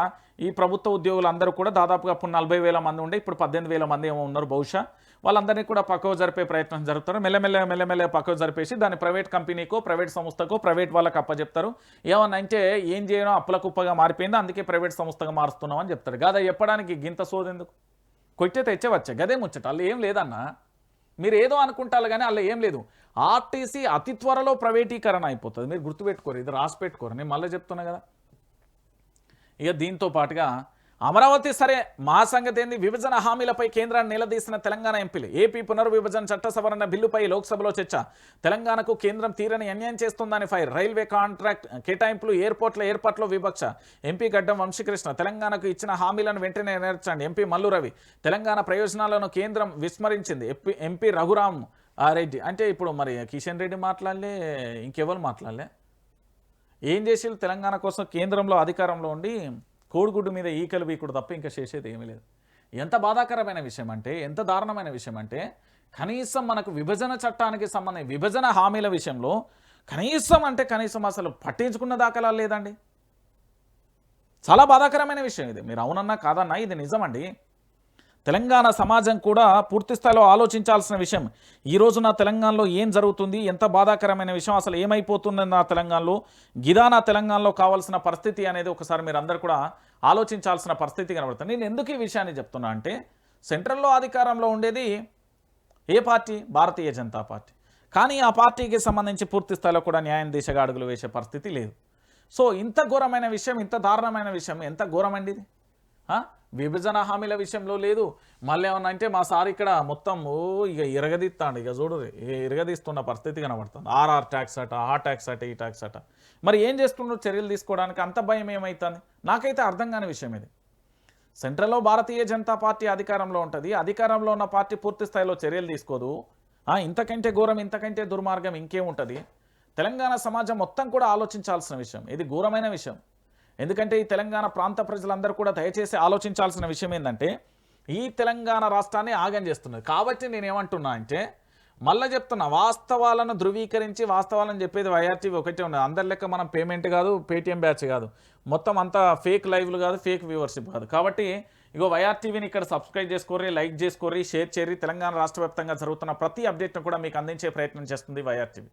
ఈ ప్రభుత్వ ఉద్యోగులు అందరూ కూడా దాదాపుగా అప్పుడు 40,000 మంది ఉండే, ఇప్పుడు 18,000 మంది ఏమో ఉన్నారు బహుశా. వాళ్ళందరినీ కూడా పక్కకు జరిపే ప్రయత్నం జరుగుతారు. మెల్లమెల్లగా పక్కకు జరిపేసి దాన్ని ప్రైవేట్ కంపెనీకో, ప్రైవేట్ సంస్థకో, ప్రైవేట్ వాళ్ళకి అప్పచెప్తారు. ఏమన్నా అంటే ఏం చేయడం అప్పుల కుప్పగా మారిపోయింది, అందుకే ప్రైవేట్ సంస్థగా మారుస్తున్నాం అని చెప్తారు. గదా చెప్పడానికి గింత సోదెందుకు? కొట్టే తెచ్చేవచ్చే, గదే ముచ్చట. అలా ఏం లేదన్నా, మీరు ఏదో అనుకుంటారు కానీ అలా ఏం లేదు. ఆర్టీసీ అతి త్వరలో ప్రైవేటీకరణ అయిపోతుంది. మీరు గుర్తుపెట్టుకోరు, ఇది రాసి పెట్టుకోరు, నేను మళ్ళీ చెప్తున్నా కదా. ఇక దీంతో పాటుగా అమరావతి సరే, మా సంగతి ఏంది? విభజన హామీలపై కేంద్రాన్ని నిలదీసిన తెలంగాణ ఎంపీలు. ఏపీ పునర్విభజన చట్ట సవరణ బిల్లుపై లోక్సభలో చర్చ. తెలంగాణకు కేంద్రం తీరని అన్యాయం చేస్తుందని ఫైర్. రైల్వే కాంట్రాక్ట్ కేటాయింపులు, ఎయిర్పోర్ట్ల ఏర్పాట్లో వివక్ష. ఎంపీ గడ్డం వంశీకృష్ణ. తెలంగాణకు ఇచ్చిన హామీలను వెంటనే నెరవేర్చండి. ఎంపీ మల్లు రవి. తెలంగాణ ప్రయోజనాలను కేంద్రం విస్మరించింది. ఎంపీ రఘురామ్ రెడ్డి. అంటే ఇప్పుడు మరి కిషన్ రెడ్డి మాట్లాడలే, ఇంకెవరు మాట్లాడలే? ఏం చేసి తెలంగాణ కోసం కేంద్రంలో అధికారంలో ఉండి కోడిగుడ్డు మీద ఈకలు వీకుడు తప్ప ఇంకా చేసేది ఏమీ లేదు. ఎంత బాధాకరమైన విషయం అంటే, ఎంత దారుణమైన విషయం అంటే, కనీసం మనకు విభజన చట్టానికి సంబంధించి విభజన హామీల విషయంలో కనీసం అంటే కనీసం అసలు పట్టించుకున్న దాఖలా లేదండి. చాలా బాధాకరమైన విషయం ఇది. మీరు అవునన్నా కాదన్నా ఇది నిజమండి. తెలంగాణ సమాజం కూడా పూర్తి స్థాయిలో ఆలోచించాల్సిన విషయం. ఈ రోజున తెలంగాణలో ఏం జరుగుతుంది, ఎంత బాధాకరమైన విషయం, అసలు ఏమైపోతుంది నా తెలంగాణలో, గిదానా తెలంగాణలో కావాల్సిన పరిస్థితి అనేది ఒకసారి మీరు అందరు కూడా ఆలోచించాల్సిన పరిస్థితి కనబడుతుంది. నేను ఎందుకు ఈ విషయాన్ని చెప్తున్నా అంటే, సెంట్రల్లో అధికారంలో ఉండేది ఏ పార్టీ? భారతీయ జనతా పార్టీ. కానీ ఆ పార్టీకి సంబంధించి పూర్తి స్థాయిలో కూడా న్యాయం దిశగా అడుగులు వేసే పరిస్థితి లేదు. సో ఇంత ఘోరమైన విషయం, ఇంత దారుణమైన విషయం ఎంత ఘోరమండి ఇది. విభజన హామీల విషయంలో లేదు. మళ్ళీ ఏమన్నా అంటే మా సార్ ఇక్కడ మొత్తం ఇక ఇరగదీస్తాడు. ఇక చూడు ఇరగదీస్తున్న పరిస్థితి కనబడుతుంది. ఆర్ఆర్ ట్యాక్స్ అట, ఆ ట్యాక్స్ అట, ఈ ట్యాక్స్ అట. మరి ఏం చేస్తున్నారు చర్యలు తీసుకోవడానికి? అంత భయం ఏమవుతుంది? నాకైతే అర్థం కాని విషయం ఇది. సెంట్రల్లో భారతీయ జనతా పార్టీ అధికారంలో ఉంటుంది. అధికారంలో ఉన్న పార్టీ పూర్తి స్థాయిలో చర్యలు తీసుకోదు. ఇంతకంటే ఘోరం, ఇంతకంటే దుర్మార్గం ఇంకేముంటుంది? తెలంగాణ సమాజం మొత్తం కూడా ఆలోచించాల్సిన విషయం. ఇది ఘోరమైన విషయం. ఎందుకంటే ఈ తెలంగాణ ప్రాంత ప్రజలందరూ కూడా దయచేసి ఆలోచించాల్సిన విషయం ఏంటంటే, ఈ తెలంగాణ రాష్ట్రాన్ని ఆగం చేస్తున్నది. కాబట్టి నేనేమంటున్నా అంటే, మళ్ళీ చెప్తున్నా, వాస్తవాలను ధృవీకరించి వాస్తవాలను చెప్పేది వైఆర్టీవీ ఒకటే ఉన్నది. అందరి లెక్క మనం పేమెంట్ కాదు, పేటీఎం బ్యాచ్ కాదు, మొత్తం అంతా ఫేక్ లైవ్లు కాదు, ఫేక్ వ్యూవర్షిప్ కాదు. కాబట్టి ఇగో వైఆర్టీవీని ఇక్కడ సబ్స్క్రైబ్ చేసుకోర్రి, లైక్ చేసుకోర్రి, షేర్ చేయరి. తెలంగాణ రాష్ట్ర వ్యాప్తంగా జరుగుతున్న ప్రతి అప్డేట్ను కూడా మీకు అందించే ప్రయత్నం చేస్తుంది వైఆర్టీవీ.